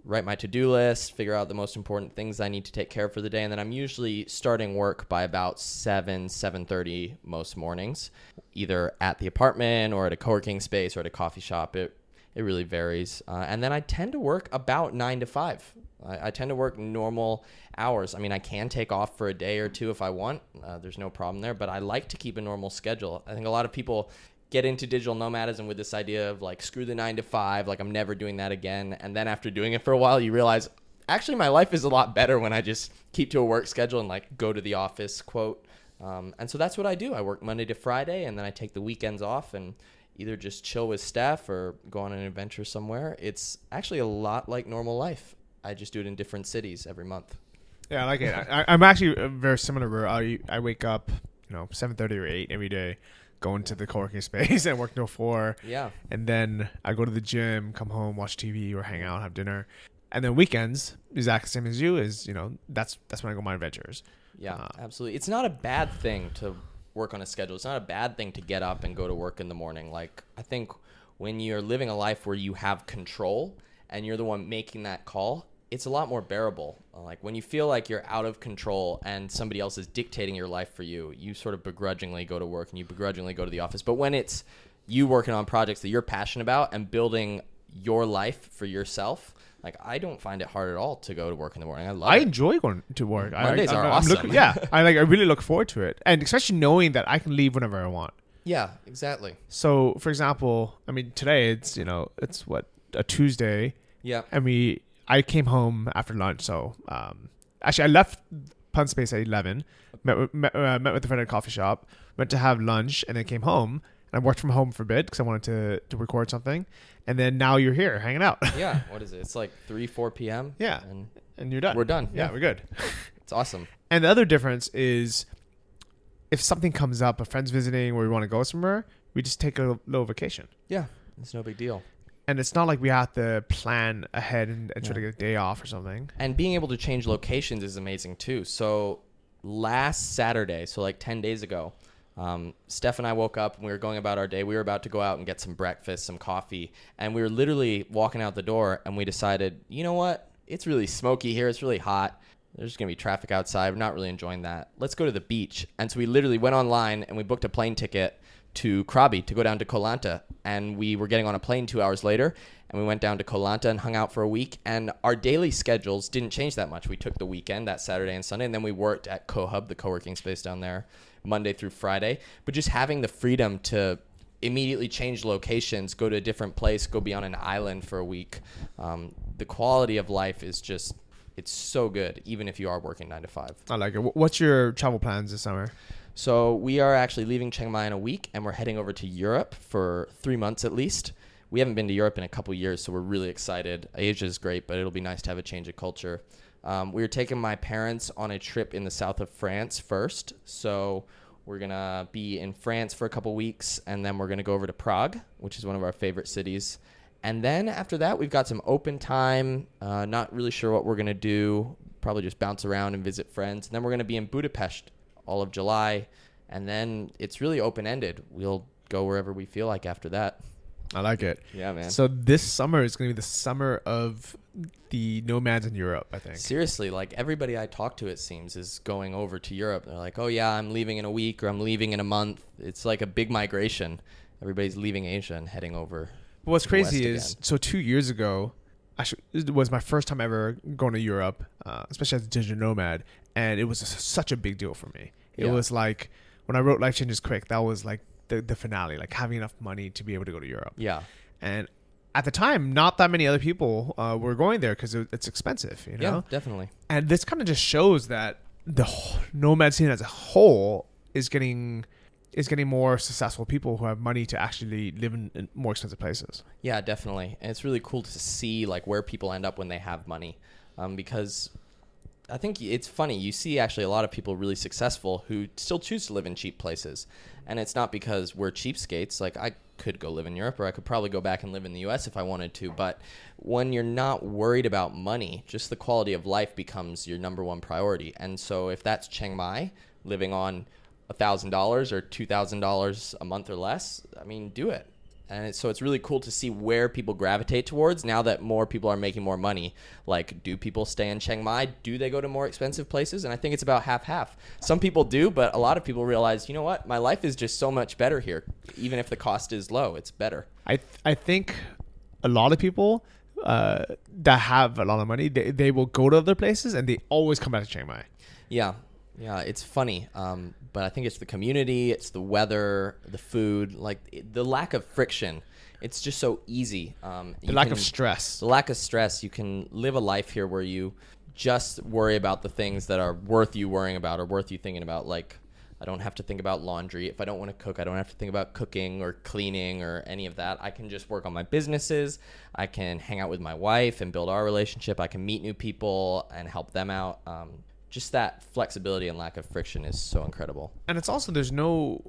Write my to-do list, figure out the most important things I need to take care of for the day, and then I'm usually starting work by about 7:30 most mornings, either at the apartment or at a co-working space or at a coffee shop. It really varies. And then I tend to work about 9 to 5. I tend to work normal hours. I mean, I can take off for a day or two if I want. There's no problem there, but I like to keep a normal schedule. I think a lot of people get into digital nomadism with this idea of like, screw the 9 to 5, like I'm never doing that again. And then after doing it for a while, you realize actually my life is a lot better when I just keep to a work schedule and like go to the office, quote. And so that's what I do. I work Monday to Friday, and then I take the weekends off and either just chill with Steph or go on an adventure somewhere. It's actually a lot like normal life. I just do it in different cities every month. Yeah, I like it. I'm actually very similar. Where I wake up, 7:30 or 8 every day, go into the co-working space and work till 4. Yeah. And then I go to the gym, come home, watch TV or hang out, have dinner. And then weekends, exactly the same as you, is, that's when I go on my adventures. Yeah, absolutely. It's not a bad thing to work on a schedule. It's not a bad thing to get up and go to work in the morning. Like, I think when you're living a life where you have control and you're the one making that call, it's a lot more bearable. Like when you feel like you're out of control and somebody else is dictating your life for you, you sort of begrudgingly go to work and you begrudgingly go to the office. But when it's you working on projects that you're passionate about and building your life for yourself, like I don't find it hard at all to go to work in the morning. I enjoy going to work. Mondays are awesome. I really look forward to it, and especially knowing that I can leave whenever I want. Yeah, exactly. So, for example, I mean, today it's a Tuesday. Yeah. And I came home after lunch. So, actually, I left Pun Space at 11. Met with a friend at a coffee shop. Went to have lunch, and then came home. And I worked from home for a bit because I wanted to record something. And then now you're here hanging out. Yeah. What is it? It's like 4 p.m. Yeah. And you're done. We're done. Yeah, we're good. It's awesome. And the other difference is if something comes up, a friend's visiting or we want to go somewhere, we just take a little vacation. Yeah. It's no big deal. And it's not like we have to plan ahead and try to get a day off or something. And being able to change locations is amazing too. So last Saturday, so like 10 days ago, Steph and I woke up and we were going about our day. We were about to go out and get some breakfast, some coffee. And we were literally walking out the door and we decided, you know what? It's really smoky here. It's really hot. There's going to be traffic outside. We're not really enjoying that. Let's go to the beach. And so we literally went online and we booked a plane ticket to Krabi to go down to Lanta. And we were getting on a plane 2 hours later. And we went down to Lanta and hung out for a week. And our daily schedules didn't change that much. We took the weekend, that Saturday and Sunday. And then we worked at CoHub, the co-working space down there, Monday through Friday. But just having the freedom to immediately change locations, go to a different place, go be on an island for a week. The quality of life is just, It's so good, even if you are working 9 to 5. I like it. What's your travel plans this summer? So we are actually leaving Chiang Mai in a week, and we're heading over to Europe for 3 months at least. We haven't been to Europe in a couple years, so we're really excited. Asia is great, but it'll be nice to have a change of culture. We were taking my parents on a trip in the south of France first. So we're going to be in France for a couple weeks, and then we're going to go over to Prague, which is one of our favorite cities. And then after that, we've got some open time. Not really sure what we're going to do. Probably just bounce around and visit friends. And then we're going to be in Budapest all of July. And then it's really open-ended. We'll go wherever we feel like after that. I like it. Yeah, man. So this summer is going to be the summer of the nomads in Europe, I think. Seriously, like everybody I talk to, it seems, is going over to Europe. They're like, oh, yeah, I'm leaving in a week or I'm leaving in a month. It's like a big migration. Everybody's leaving Asia and heading over. But what's crazy is, so 2 years ago, it was my first time ever going to Europe, especially as a digital nomad. And it was such a big deal for me. It was like, when I wrote Life Changes Quick, that was like the finale, like having enough money to be able to go to Europe. Yeah. And at the time, not that many other people were going there because it's expensive, you know? Yeah, definitely. And this kind of just shows that the nomad scene as a whole is getting more successful people who have money to actually live in more expensive places. Yeah, definitely. And it's really cool to see like where people end up when they have money, because I think it's funny. You see actually a lot of people really successful who still choose to live in cheap places. And it's not because we're cheapskates. Like I could go live in Europe, or I could probably go back and live in the US if I wanted to. But when you're not worried about money, just the quality of life becomes your number one priority. And so if that's Chiang Mai, living on $1,000 or $2,000 a month or less, I mean, do it. And so it's really cool to see where people gravitate towards now that more people are making more money. Like, do people stay in Chiang Mai? Do they go to more expensive places? And I think it's about half-half. Some people do, but a lot of people realize, you know what? My life is just so much better here. Even if the cost is low, it's better. I think a lot of people that have a lot of money, they will go to other places and they always come back to Chiang Mai. Yeah. Yeah, it's funny, but I think it's the community, it's the weather, the food, like the lack of friction. It's just so easy. The lack of stress. The lack of stress. You can live a life here where you just worry about the things that are worth you worrying about or worth you thinking about. Like, I don't have to think about laundry. If I don't want to cook, I don't have to think about cooking or cleaning or any of that. I can just work on my businesses. I can hang out with my wife and build our relationship. I can meet new people and help them out. Just that flexibility and lack of friction is so incredible. And it's also there's no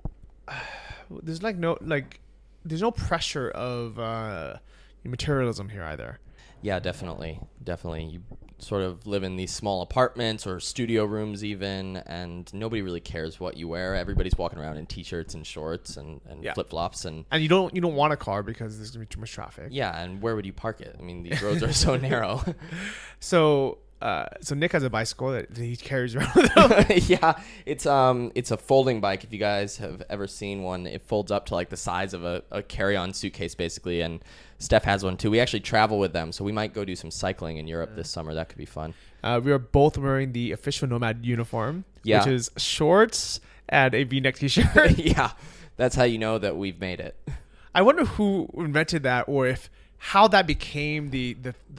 pressure of materialism here either. Yeah, definitely. You sort of live in these small apartments or studio rooms even, and nobody really cares what you wear. Everybody's walking around in t-shirts and shorts and flip-flops. And you don't want a car because there's going to be too much traffic. Yeah, and where would you park it? I mean, these roads are so narrow. So Nick has a bicycle that he carries around with him. Yeah, it's a folding bike. If you guys have ever seen one, it folds up to like the size of a carry-on suitcase basically. And Steph has one too. We actually travel with them, so we might go do some cycling in Europe this summer. That could be fun. We are both wearing the official Nomad uniform, which is shorts and a V-neck t-shirt. Yeah, that's how you know that we've made it. I wonder who invented that, or how that became the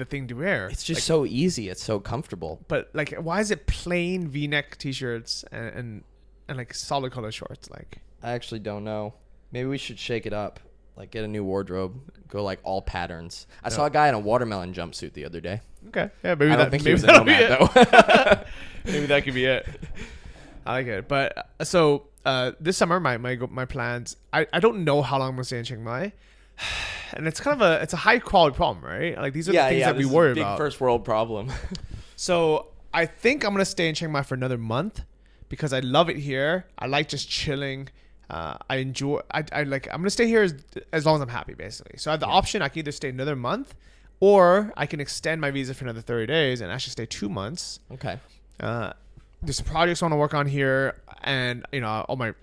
thing to wear. It's just so easy. It's so comfortable. But like, why is it plain V-neck t-shirts and like solid color shorts? Like, I actually don't know. Maybe we should shake it up. Like, get a new wardrobe. Go like all patterns. I saw a guy in a watermelon jumpsuit the other day. Okay. Yeah, maybe I don't think he was a nomad though. Maybe that could be it. I like it. But so this summer, my plans. I don't know how long I'm gonna stay in Chiang Mai. And it's kind of it's a high quality problem, right? Like, these are the things that we worry about. Big first world problem. So I think I'm gonna stay in Chiang Mai for another month because I love it here. I like just chilling. I enjoy. I like. I'm gonna stay here as long as I'm happy, basically. So I have the option. I can either stay another month, or I can extend my visa for another 30 days and actually stay 2 months. Okay. There's some projects I want to work on here, and all my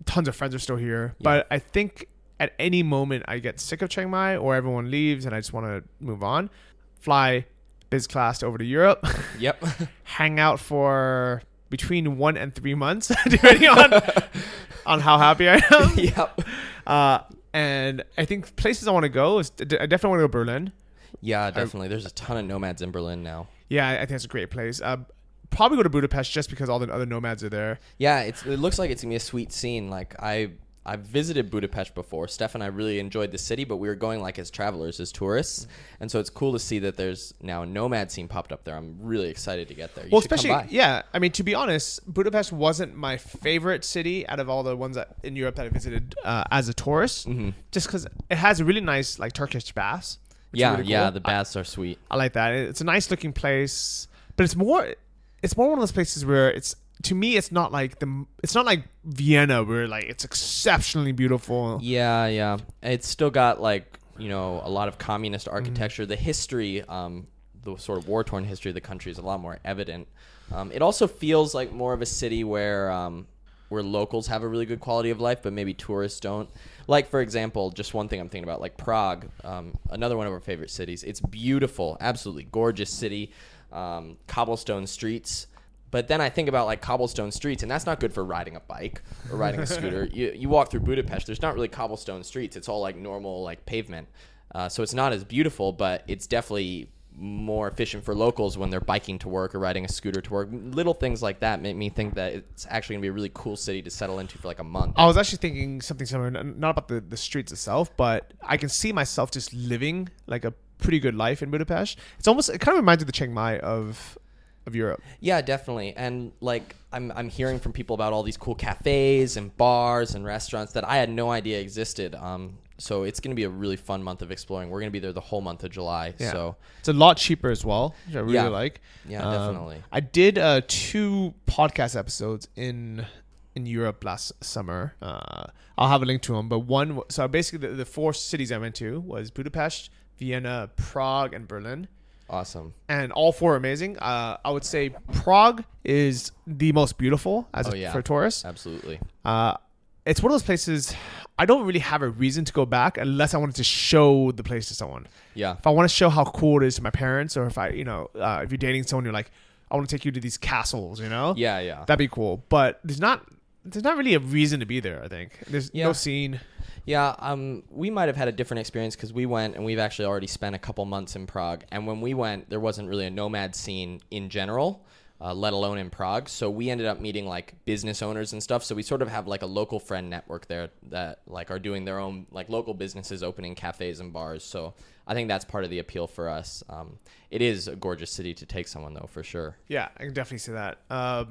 tons of friends are still here. Yeah. But I think at any moment I get sick of Chiang Mai or everyone leaves and I just want to move on, fly biz class over to Europe. Yep. Hang out for between 1 and 3 months, depending on how happy I am. Yep. And I think places I want to go is I definitely want to go to Berlin. Yeah, definitely. There's a ton of nomads in Berlin now. Yeah, I think it's a great place. Probably go to Budapest just because all the other nomads are there. Yeah, it looks like it's gonna be a sweet scene. Like I've visited Budapest before. Steph and I really enjoyed the city, but we were going like as travelers, as tourists, and so it's cool to see that there's now a nomad scene popped up there. I'm really excited to get there. You should especially come by. yeah. I mean, to be honest, Budapest wasn't my favorite city out of all the ones in Europe that I visited as a tourist, just because it has a really nice like Turkish baths. Yeah, really yeah, cool. the baths are sweet. I like that. It's a nice looking place, but it's more one of those places where to me, it's not like Vienna where like it's exceptionally beautiful. Yeah, yeah. It's still got like, a lot of communist architecture. The history, the sort of war-torn history of the country is a lot more evident. It also feels like more of a city where locals have a really good quality of life, but maybe tourists don't. Like, for example, just one thing I'm thinking about, like Prague, another one of our favorite cities. It's beautiful, absolutely gorgeous city, cobblestone streets. But then I think about like cobblestone streets, and that's not good for riding a bike or riding a scooter. You walk through Budapest, there's not really cobblestone streets. It's all like normal like pavement. So it's not as beautiful, but it's definitely more efficient for locals when they're biking to work or riding a scooter to work. Little things like that make me think that it's actually gonna be a really cool city to settle into for like a month. I was actually thinking something similar, not about the streets itself, but I can see myself just living like a pretty good life in Budapest. It kind of reminds me of the Chiang Mai of Europe. Yeah, definitely. And like I'm hearing from people about all these cool cafes and bars and restaurants that I had no idea existed. So it's going to be a really fun month of exploring. We're going to be there the whole month of July. Yeah. So it's a lot cheaper as well, which I really like. Yeah, definitely. I did 2 podcast episodes in Europe last summer. I'll have a link to them. But so basically the 4 cities I went to was Budapest, Vienna, Prague, and Berlin. Awesome. And all 4 are amazing. I would say Prague is the most beautiful for tourists. Absolutely. It's one of those places I don't really have a reason to go back unless I wanted to show the place to someone. Yeah. If I want to show how cool it is to my parents, or if if you're dating someone, you're like, I want to take you to these castles, Yeah, yeah. That'd be cool. But there's not really a reason to be there, I think. There's no scene. Yeah, we might have had a different experience because we went and we've actually already spent a couple months in Prague. And when we went, there wasn't really a nomad scene in general, let alone in Prague. So we ended up meeting like business owners and stuff. So we sort of have like a local friend network there that like are doing their own like local businesses, opening cafes and bars. So I think that's part of the appeal for us. It is a gorgeous city to take someone though, for sure. Yeah, I can definitely see that. I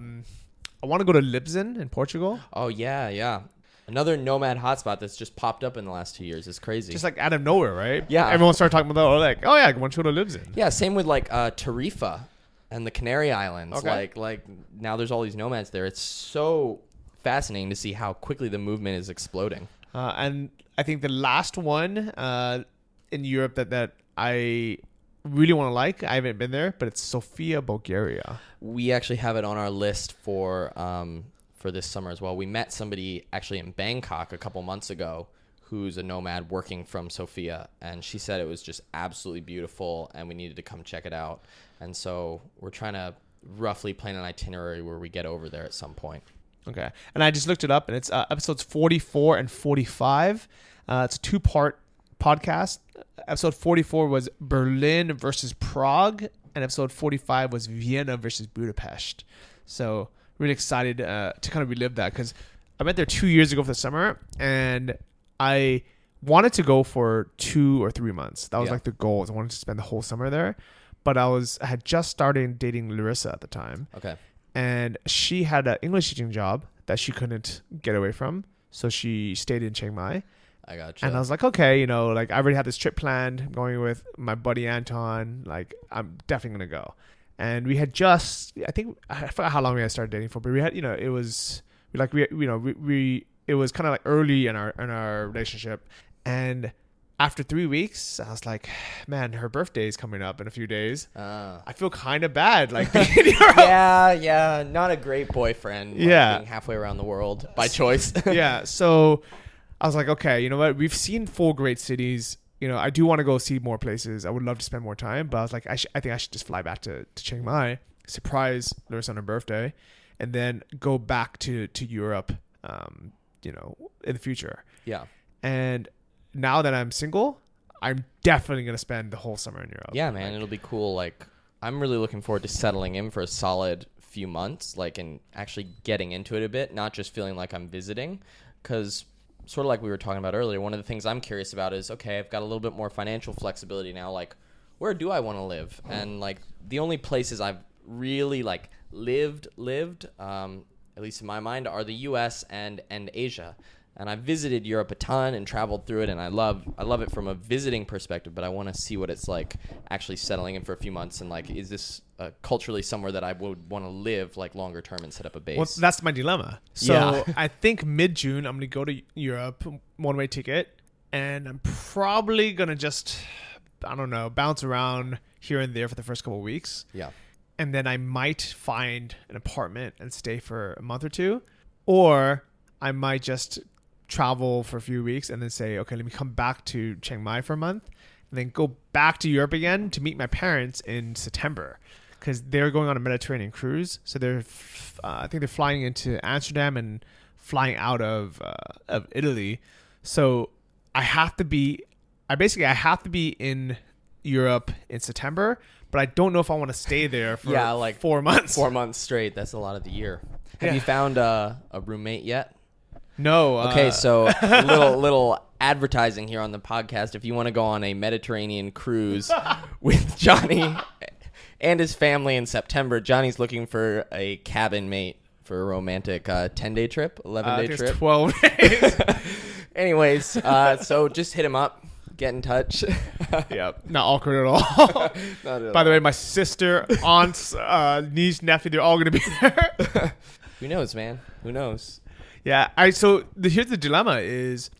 want to go to Lisbon in Portugal. Oh, yeah, yeah. Another nomad hotspot that's just popped up in the last 2 years. It's crazy. Just like out of nowhere, right? Yeah. Everyone started talking about that. Like, oh yeah, I want to go to Lisbon. Yeah, same with like Tarifa and the Canary Islands. Okay. Like now there's all these nomads there. It's so fascinating to see how quickly the movement is exploding. And I think the last one in Europe that I really want to I haven't been there, but it's Sofia, Bulgaria. We actually have it on our list for this summer as well. We met somebody actually in Bangkok a couple months ago who's a nomad working from Sofia, and she said it was just absolutely beautiful and we needed to come check it out. And so we're trying to roughly plan an itinerary where we get over there at some point. Okay. And I just looked it up, and it's episodes 44 and 45. It's a 2-part podcast. Episode 44 was Berlin versus Prague, and episode 45 was Vienna versus Budapest. So really excited to kind of relive that, because I went there 2 years ago for the summer, and I wanted to go for 2 or 3 months. That was like the goal. I wanted to spend the whole summer there, but I had just started dating Larissa at the time. Okay. And she had an English teaching job that she couldn't get away from, so she stayed in Chiang Mai. I gotcha. And I was like, okay, like I already had this trip planned. I'm going with my buddy Anton. Like, I'm definitely gonna go. And we had I forgot how long we had started dating for, but we had, it was it was kind of like early in our relationship. And after 3 weeks, I was like, man, her birthday is coming up in a few days. I feel kind of bad, like being in Europe. Yeah, not a great boyfriend. Being halfway around the world by choice. Yeah, so I was like, okay, you know what? We've seen 4 great cities. I do want to go see more places. I would love to spend more time, but I was like, I think I should just fly back to Chiang Mai, surprise Larissa on her birthday, and then go back to Europe, in the future. Yeah. And now that I'm single, I'm definitely going to spend the whole summer in Europe. Yeah, man, Like, it'll be cool. Like, I'm really looking forward to settling in for a solid few months, like, and actually getting into it a bit, not just feeling like I'm visiting. Because sort of like we were talking about earlier, one of the things I'm curious about is, okay, I've got a little bit more financial flexibility now. Like, where do I want to live? And like, the only places I've really like lived, at least in my mind, are the U.S. and Asia. And I've visited Europe a ton and traveled through it, and I love it from a visiting perspective. But I want to see what it's like actually settling in for a few months, and like, is this culturally somewhere that I would want to live like longer term and set up a base? Well, that's my dilemma. So Yeah. I think mid-June I'm going to go to Europe, one-way ticket, and I'm probably going to just, I don't know, bounce around here and there for the first couple of weeks. Yeah. And then I might find an apartment and stay for a month or two, or I might just travel for a few weeks and then say, okay, let me come back to Chiang Mai for a month and then go back to Europe again to meet my parents in September, because they're going on a Mediterranean cruise. So I think they're flying into Amsterdam and flying out of Italy. So I have to be in Europe in September, but I don't know if I want to stay there for like 4 months. 4 months straight. That's a lot of the year. Have you found a roommate yet? No. Okay, so little advertising here on the podcast. If you want to go on a Mediterranean cruise with Johnny and his family in September, Johnny's looking for a cabin mate for a romantic 10-day trip, 11-day trip. 12 days. Anyways, so just hit him up. Get in touch. Yeah, not awkward at all. Not at By all. the way, my sister, aunts, niece, nephew, they're all going to be there. Who knows, man? Who knows? Yeah, here's the dilemma is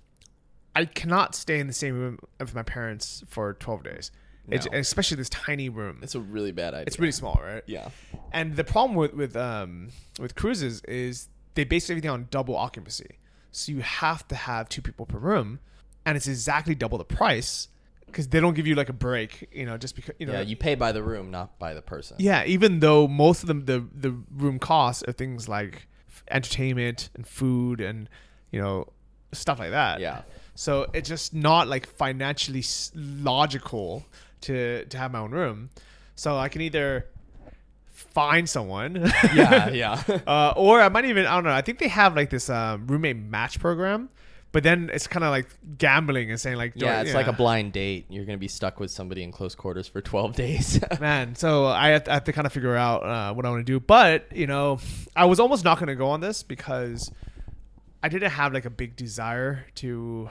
I cannot stay in the same room with my parents for 12 days. No. Especially this tiny room. It's a really bad idea. It's really small, right? Yeah. And the problem with cruises is they base everything on double occupancy. So you have to have 2 people per room, and it's exactly double the price because they don't give you like a break, just because, Yeah, you pay by the room, not by the person. Yeah, even though most of them, the room costs are things like entertainment and food and, stuff like that. Yeah. So it's just not like financially logical to have my own room. So I can either find someone. Yeah. Or I might even, I don't know. I think they have like this roommate match program, but then it's kind of like gambling and saying like, it's like a blind date. You're going to be stuck with somebody in close quarters for 12 days. Man, so I have to kind of figure out what I want to do. But, I was almost not going to go on this because I didn't have like a big desire to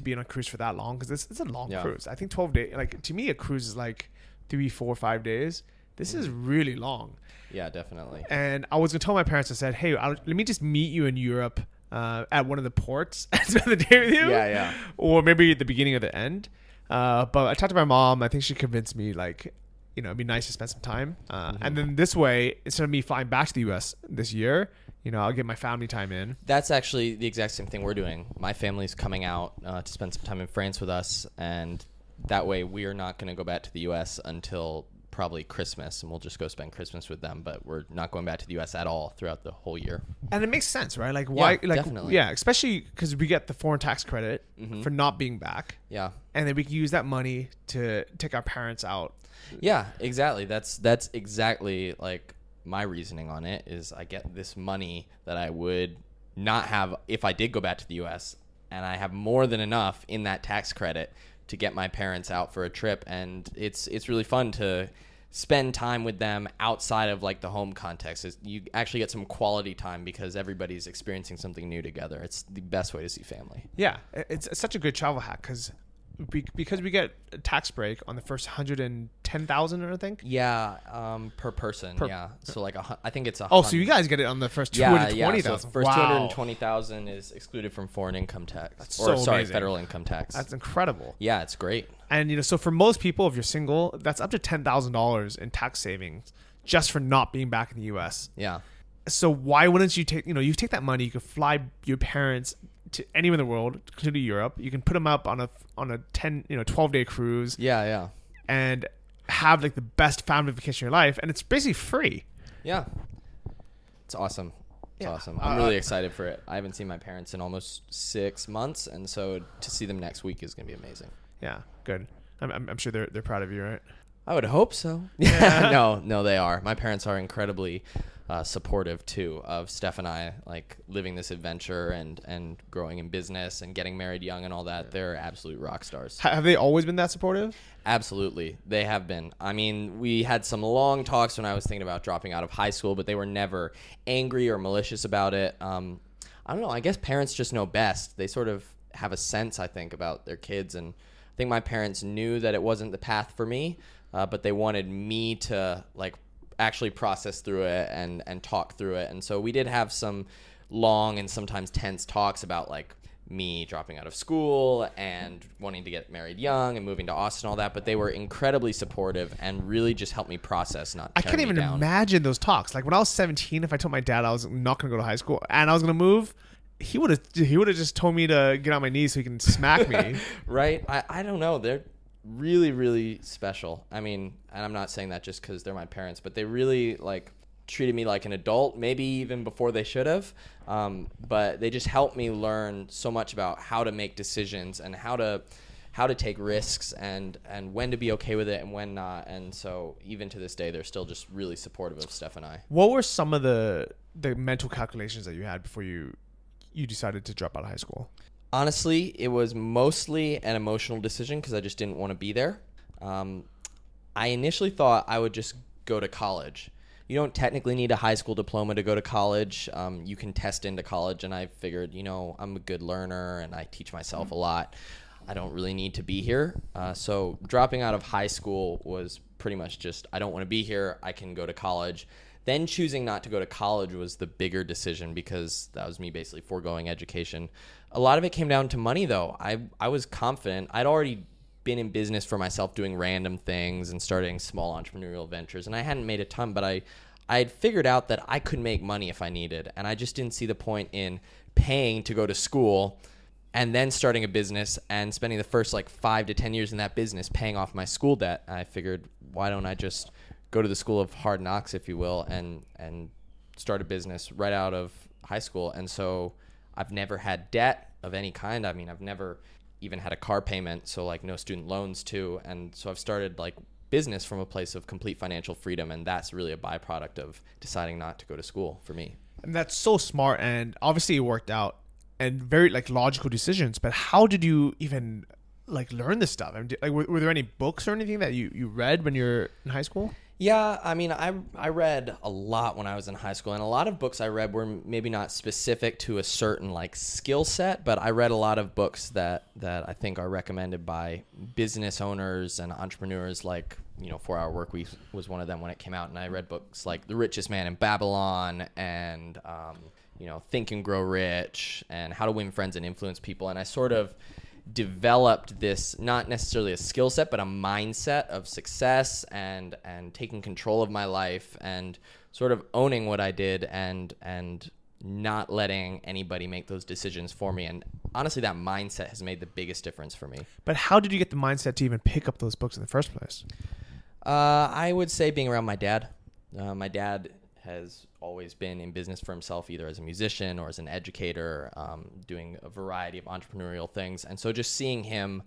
be on a cruise for that long, because it's a long cruise. I think 12 days, like to me, a cruise is like 3, 4, 5 days. This is really long. Yeah, definitely. And I was going to tell my parents, I said, hey, let me just meet you in Europe at one of the ports and spend the day with you. Yeah. Or maybe at the beginning or the end. But I talked to my mom. I think she convinced me, like, it'd be nice to spend some time. And then this way, instead of me flying back to the U.S. this year, I'll get my family time in. That's actually the exact same thing we're doing. My family's coming out to spend some time in France with us. And that way, we are not going to go back to the U.S. until probably Christmas, and we'll just go spend Christmas with them, but we're not going back to the US at all throughout the whole year. And it makes sense, right? Like, why? Yeah, like, definitely. Yeah, especially because we get the foreign tax credit for not being back. Yeah. And then we can use that money to take our parents out. Yeah, exactly. That's exactly like my reasoning on it is I get this money that I would not have if I did go back to the US, and I have more than enough in that tax credit to get my parents out for a trip, and it's really fun to spend time with them outside of like the home context. You actually get some quality time because everybody's experiencing something new together. It's the best way to see family. Yeah, it's such a good travel hack because we get a tax break on the first 110,000, I think. Yeah, per person. So like I think it's so you guys get it on the first 220,000. So first 220,000 is excluded from foreign income tax. That's amazing. Federal income tax. That's incredible. Yeah, it's great. And so for most people, if you're single, that's up to $10,000 in tax savings just for not being back in the U.S. Yeah. So why wouldn't you take you take that money, you could fly your parents to anywhere in the world, including Europe. You can put them up on a 12-day cruise. Yeah. And have like the best family vacation of your life, and it's basically free. Yeah. It's awesome. It's awesome. I'm really excited for it. I haven't seen my parents in almost 6 months, and so to see them next week is going to be amazing. Yeah, good. I'm sure they're proud of you, right? I would hope so. Yeah. No, they are. My parents are incredibly supportive too of Steph and I, like living this adventure and growing in business and getting married young and all that. Yeah. They're absolute rock stars. Have they always been that supportive? Absolutely. They have been. I mean, we had some long talks when I was thinking about dropping out of high school, but they were never angry or malicious about it. I don't know. I guess parents just know best. They sort of have a sense, I think, about their kids. And I think my parents knew that it wasn't the path for me, but they wanted me to like actually process through it and talk through it. And so we did have some long and sometimes tense talks about like me dropping out of school and wanting to get married young and moving to Austin, all that. But they were incredibly supportive and really just helped me process, not I can't even imagine those talks. Like when I was 17, if I told my dad I was not going to go to high school and I was going to move, he would have just told me to get on my knees so he can smack me. Right? I don't know. They're really, really special. I mean, and I'm not saying that just because they're my parents, but they really like treated me like an adult, maybe even before they should have. But they just helped me learn so much about how to make decisions and how to take risks and when to be okay with it and when not. And so even to this day, they're still just really supportive of Steph and I. What were some of the mental calculations that you had before you decided to drop out of high school? Honestly, it was mostly an emotional decision because I just didn't want to be there. I initially thought I would just go to college. You don't technically need a high school diploma to go to college. You can test into college, and I figured, I'm a good learner and I teach myself a lot. I don't really need to be here. So dropping out of high school was pretty much just, I don't want to be here. I can go to college. Then choosing not to go to college was the bigger decision because that was me basically foregoing education. A lot of it came down to money, though. I was confident. I'd already been in business for myself doing random things and starting small entrepreneurial ventures, and I hadn't made a ton, but I had figured out that I could make money if I needed, and I just didn't see the point in paying to go to school and then starting a business and spending the first 5 to 10 years in that business paying off my school debt. I figured, why don't I just go to the school of hard knocks, if you will, and start a business right out of high school. And so I've never had debt of any kind. I mean, I've never even had a car payment, so no student loans too. And so I've started business from a place of complete financial freedom, and that's really a byproduct of deciding not to go to school for me. And that's so smart, and obviously it worked out, and very logical decisions. But how did you even learn this stuff? I mean, were there any books or anything that you read when you're in high school? Yeah, I mean, I read a lot when I was in high school, and a lot of books I read were maybe not specific to a certain skill set, but I read a lot of books that I think are recommended by business owners and entrepreneurs. 4-Hour Workweek was one of them when it came out, and I read books like The Richest Man in Babylon and Think and Grow Rich and How to Win Friends and Influence People, and I sort of developed this, not necessarily a skill set, but a mindset of success and taking control of my life and sort of owning what I did and not letting anybody make those decisions for me. And honestly, that mindset has made the biggest difference for me. But how did you get the mindset to even pick up those books in the first place? I would say being around my dad. My dad has always been in business for himself, either as a musician or as an educator, doing a variety of entrepreneurial things. And so just seeing him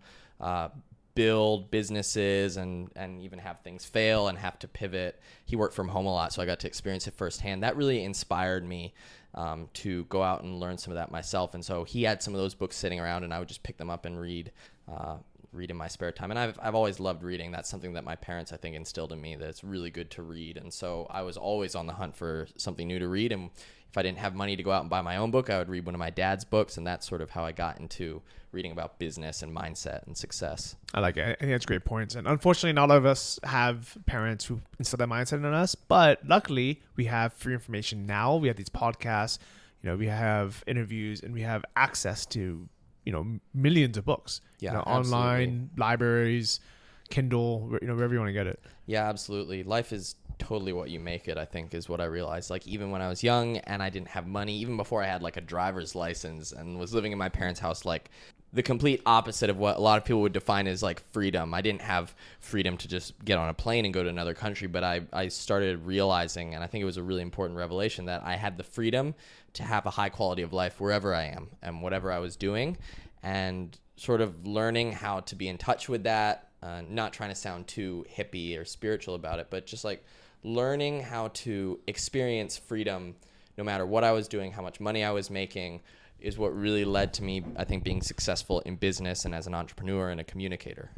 build businesses and even have things fail and have to pivot. He worked from home a lot, so I got to experience it firsthand. That really inspired me to go out and learn some of that myself. And so he had some of those books sitting around, and I would just pick them up and read in my spare time. And I've always loved reading. That's something that my parents, I think, instilled in me, that it's really good to read. And so I was always on the hunt for something new to read. And if I didn't have money to go out and buy my own book, I would read one of my dad's books. And that's sort of how I got into reading about business and mindset and success. I like it. I think that's great points. And unfortunately, not all of us have parents who instill that mindset in us. But luckily, we have free information now. We have these podcasts, we have interviews, and we have access to millions of books, online libraries, Kindle, wherever you want to get it. Yeah, absolutely. Life is totally what you make it, I think, is what I realized. Even when I was young and I didn't have money, even before I had a driver's license and was living in my parents' house, the complete opposite of what a lot of people would define as freedom. I didn't have freedom to just get on a plane and go to another country, but I started realizing, and I think it was a really important revelation, that I had the freedom to have a high quality of life wherever I am and whatever I was doing. And sort of learning how to be in touch with that, not trying to sound too hippie or spiritual about it, but just like learning how to experience freedom no matter what I was doing, how much money I was making, is what really led to me, I think, being successful in business and as an entrepreneur and a communicator.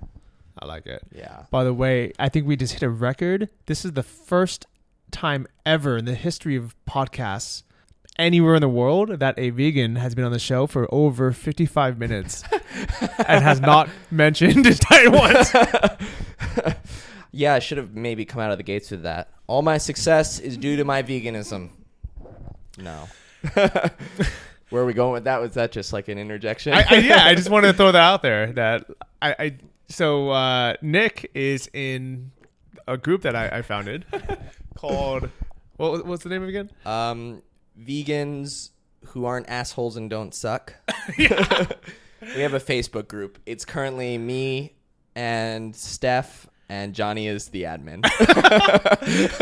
I like it. Yeah. By the way, I think we just hit a record. This is the first time ever in the history of podcasts anywhere in the world that a vegan has been on the show for over 55 minutes and has not mentioned his diet once. Yeah, I should have maybe come out of the gates with that. All my success is due to my veganism. No. Where are we going with that? Was that just like an interjection? I just wanted to throw that out there. That So Nick is in a group that I founded called, what's the name of it again? Vegans who aren't assholes and don't suck. Yeah. We have a Facebook group. It's currently me and Steph, and Johnny is the admin.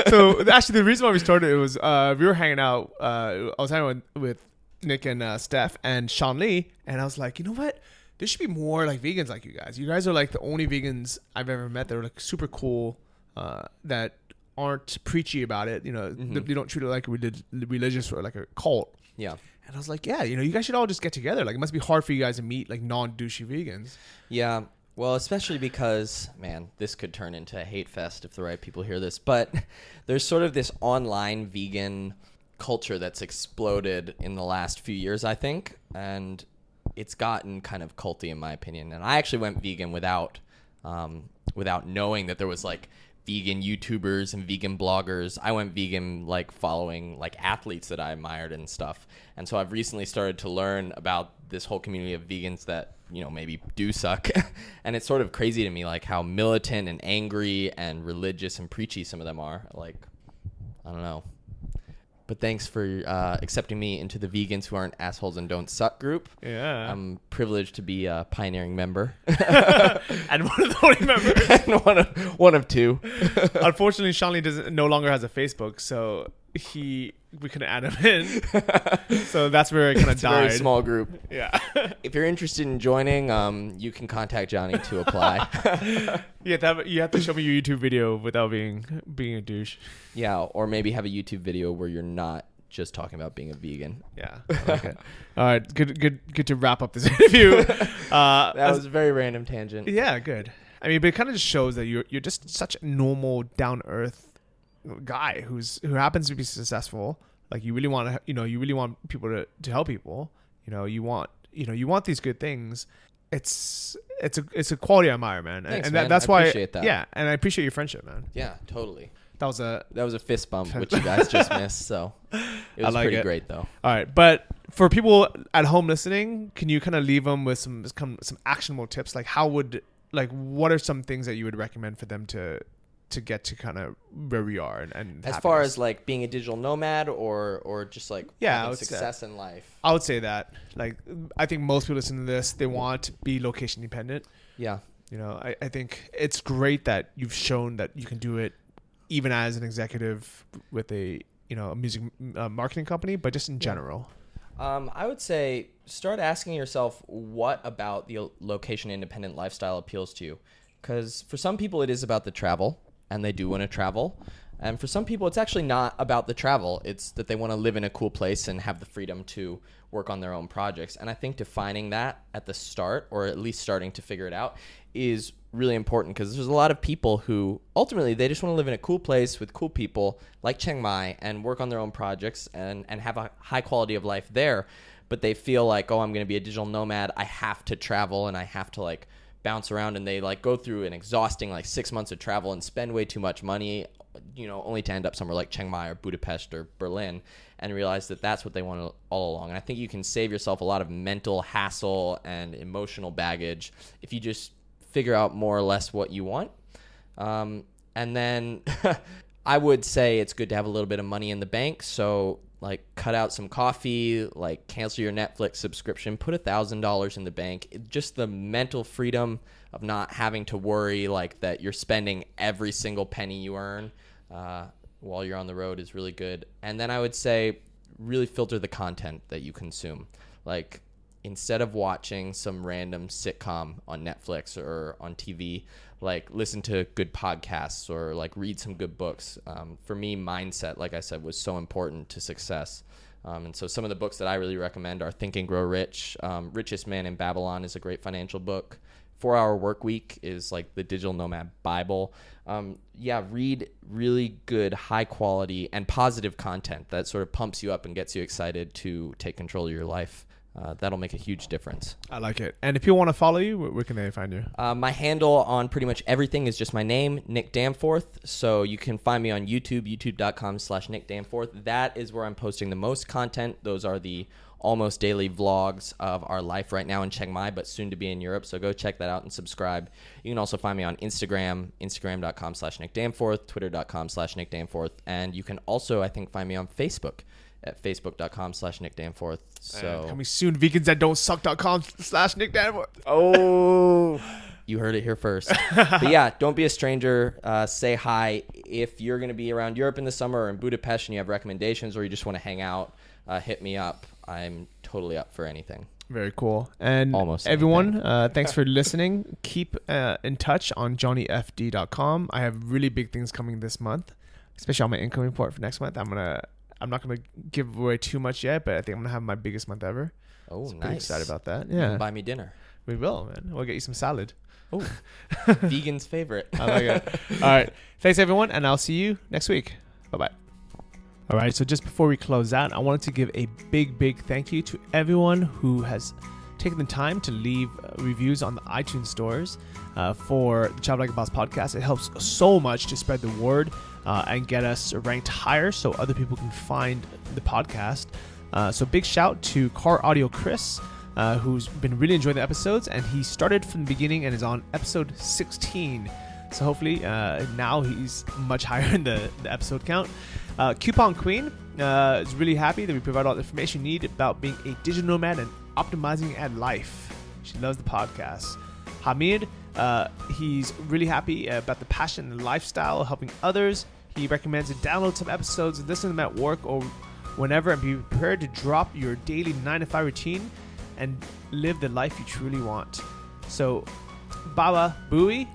So actually, the reason why we started it was we were hanging out. I was hanging out with Nick and Steph and Sean Lee, and I was like, you know what? There should be more like vegans like you guys. You guys are like the only vegans I've ever met that are like super cool, that aren't preachy about it. You know, they don't treat it like religious or like a cult. Yeah. And I was like, yeah, you know, you guys should all just get together. Like, it must be hard for you guys to meet like non-douchey vegans. Yeah. Well, especially because, man, this could turn into a hate fest if the right people hear this. But there's sort of this online vegan culture that's exploded in the last few years, I think. And it's gotten kind of culty, in my opinion. And I actually went vegan without knowing that there was like vegan YouTubers and vegan bloggers. I went vegan like following like athletes that I admired and stuff. And so I've recently started to learn about this whole community of vegans that, you know, maybe do suck. And it's sort of crazy to me like how militant and angry and religious and preachy some of them are. Like, I don't know. But thanks for accepting me into the Vegans Who Aren't Assholes and Don't Suck group. Yeah. I'm privileged to be a pioneering member. And one of the only members. And one of two. Unfortunately, Sean Lee no longer has a Facebook, so we couldn't add him in. So that's where it kind of died. A very small group. Yeah. If you're interested in joining, you can contact Johnny to apply. You have to show me your YouTube video without being a douche. Yeah, or maybe have a YouTube video where you're not just talking about being a vegan. Yeah. Okay. All right. Good to wrap up this interview. That was a very random tangent. Yeah, good. I mean, but it kind of just shows that you're just such a normal, down to earth guy who happens to be successful. Like you really want people to help people. You want these good things. It's a quality I admire, man. Thanks, and man. that's I why. appreciate that. Yeah, and I appreciate your friendship, man. Yeah, totally. That was a fist bump, which you guys just missed. So it was pretty great, though. All right, but for people at home listening, can you kind of leave them with some actionable tips? Like what are some things that you would recommend for them to get to kind of where we are and as far as like being a digital nomad or just like having success in life? I would say that, like, I think most people listening to this, they want to be location dependent. Yeah. I think it's great that you've shown that you can do it even as an executive with a music marketing company, but just in general. I would say start asking yourself what about the location independent lifestyle appeals to you. Because for some people it is about the travel, and they do want to travel. And for some people, it's actually not about the travel. It's that they want to live in a cool place and have the freedom to work on their own projects. And I think defining that at the start, or at least starting to figure it out, is really important, because there's a lot of people who ultimately they just want to live in a cool place with cool people like Chiang Mai and work on their own projects and have a high quality of life there. But they feel like, oh, I'm going to be a digital nomad. I have to travel and I have to like bounce around, and they like go through an exhausting like 6 months of travel and spend way too much money, only to end up somewhere like Chiang Mai or Budapest or Berlin, and realize that that's what they want all along. And I think you can save yourself a lot of mental hassle and emotional baggage if you just figure out more or less what you want. And then I would say it's good to have a little bit of money in the bank. So like cut out some coffee, like cancel your Netflix subscription, put $1,000 in the bank. Just the mental freedom of not having to worry like that you're spending every single penny you earn while you're on the road is really good. And then I would say really filter the content that you consume. Like instead of watching some random sitcom on Netflix or on TV, like listen to good podcasts or like read some good books. For me, mindset, like I said, was so important to success. And so some of the books that I really recommend are Think and Grow Rich. Richest Man in Babylon is a great financial book. 4-Hour Workweek is like the digital nomad Bible. Read really good, high quality and positive content that sort of pumps you up and gets you excited to take control of your life. That'll make a huge difference. I like it. And if people want to follow you, where can they find you? My handle on pretty much everything is just my name, Nick Danforth. So you can find me on YouTube, youtube.com/Nick Danforth. That is where I'm posting the most content. Those are the almost daily vlogs of our life right now in Chiang Mai, but soon to be in Europe. So go check that out and subscribe. You can also find me on Instagram, instagram.com/Nick Danforth, twitter.com/Nick Danforth. And you can also, I think, find me on Facebook at facebook.com/Nick Danforth. So coming soon, vegansthatdon'tsuck.com/Nick Danforth. Oh, you heard it here first. But yeah, don't be a stranger. Say hi. If you're going to be around Europe in the summer or in Budapest and you have recommendations or you just want to hang out, hit me up. I'm totally up for anything. Very cool. And almost everyone, thanks for listening. Keep in touch on johnnyfd.com. I have really big things coming this month, especially on my income report for next month. I'm not gonna give away too much yet, but I think I'm gonna have my biggest month ever. Oh, so nice! Pretty excited about that. Yeah, you can buy me dinner. We will, man. We'll get you some salad. Oh, vegan's favorite. I like it. All right, thanks everyone, and I'll see you next week. Bye bye. All right, so just before we close out, I wanted to give a big thank you to everyone who has taken the time to leave reviews on the iTunes stores for the Travel Like a Boss podcast. It helps so much to spread the word and get us ranked higher so other people can find the podcast. So big shout to Car Audio Chris, who's been really enjoying the episodes, and he started from the beginning and is on episode 16. So hopefully now he's much higher in the episode count. Coupon Queen is really happy that we provide all the information you need about being a digital nomad and optimizing ad life. She loves the podcast. Hamid, he's really happy about the passion and lifestyle, helping others. He recommends to download some episodes and listen to them at work or whenever, and be prepared to drop your daily 9-to-5 routine and live the life you truly want. So Baba Bui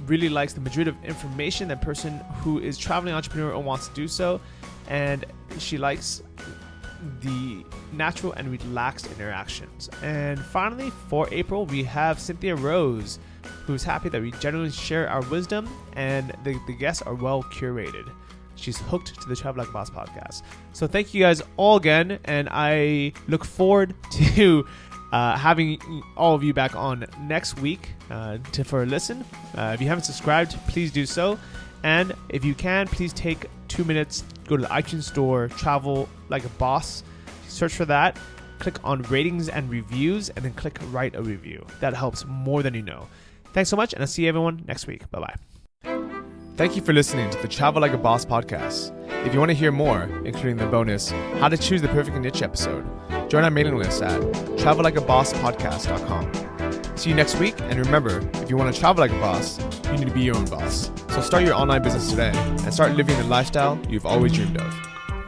really likes the Madrid of information, that person who is traveling entrepreneur or wants to do so, and she likes the natural and relaxed interactions. And finally, for April, we have Cynthia Rose, who's happy that we generally share our wisdom and the guests are well curated. She's hooked to the Travel Like a Boss podcast. So thank you guys all again, and I look forward to having all of you back on next week for a listen. If you haven't subscribed, please do so. And if you can, please take 2 minutes, go to the iTunes store, Travel Like a Boss, search for that, click on ratings and reviews, and then click write a review. That helps more than you know. Thanks so much, and I'll see everyone next week. Bye-bye. Thank you for listening to the Travel Like a Boss podcast. If you want to hear more, including the bonus How to Choose the Perfect Niche episode, join our mailing list at travellikeabosspodcast.com. See you next week, and remember, if you want to travel like a boss, you need to be your own boss. So start your online business today and start living the lifestyle you've always dreamed of.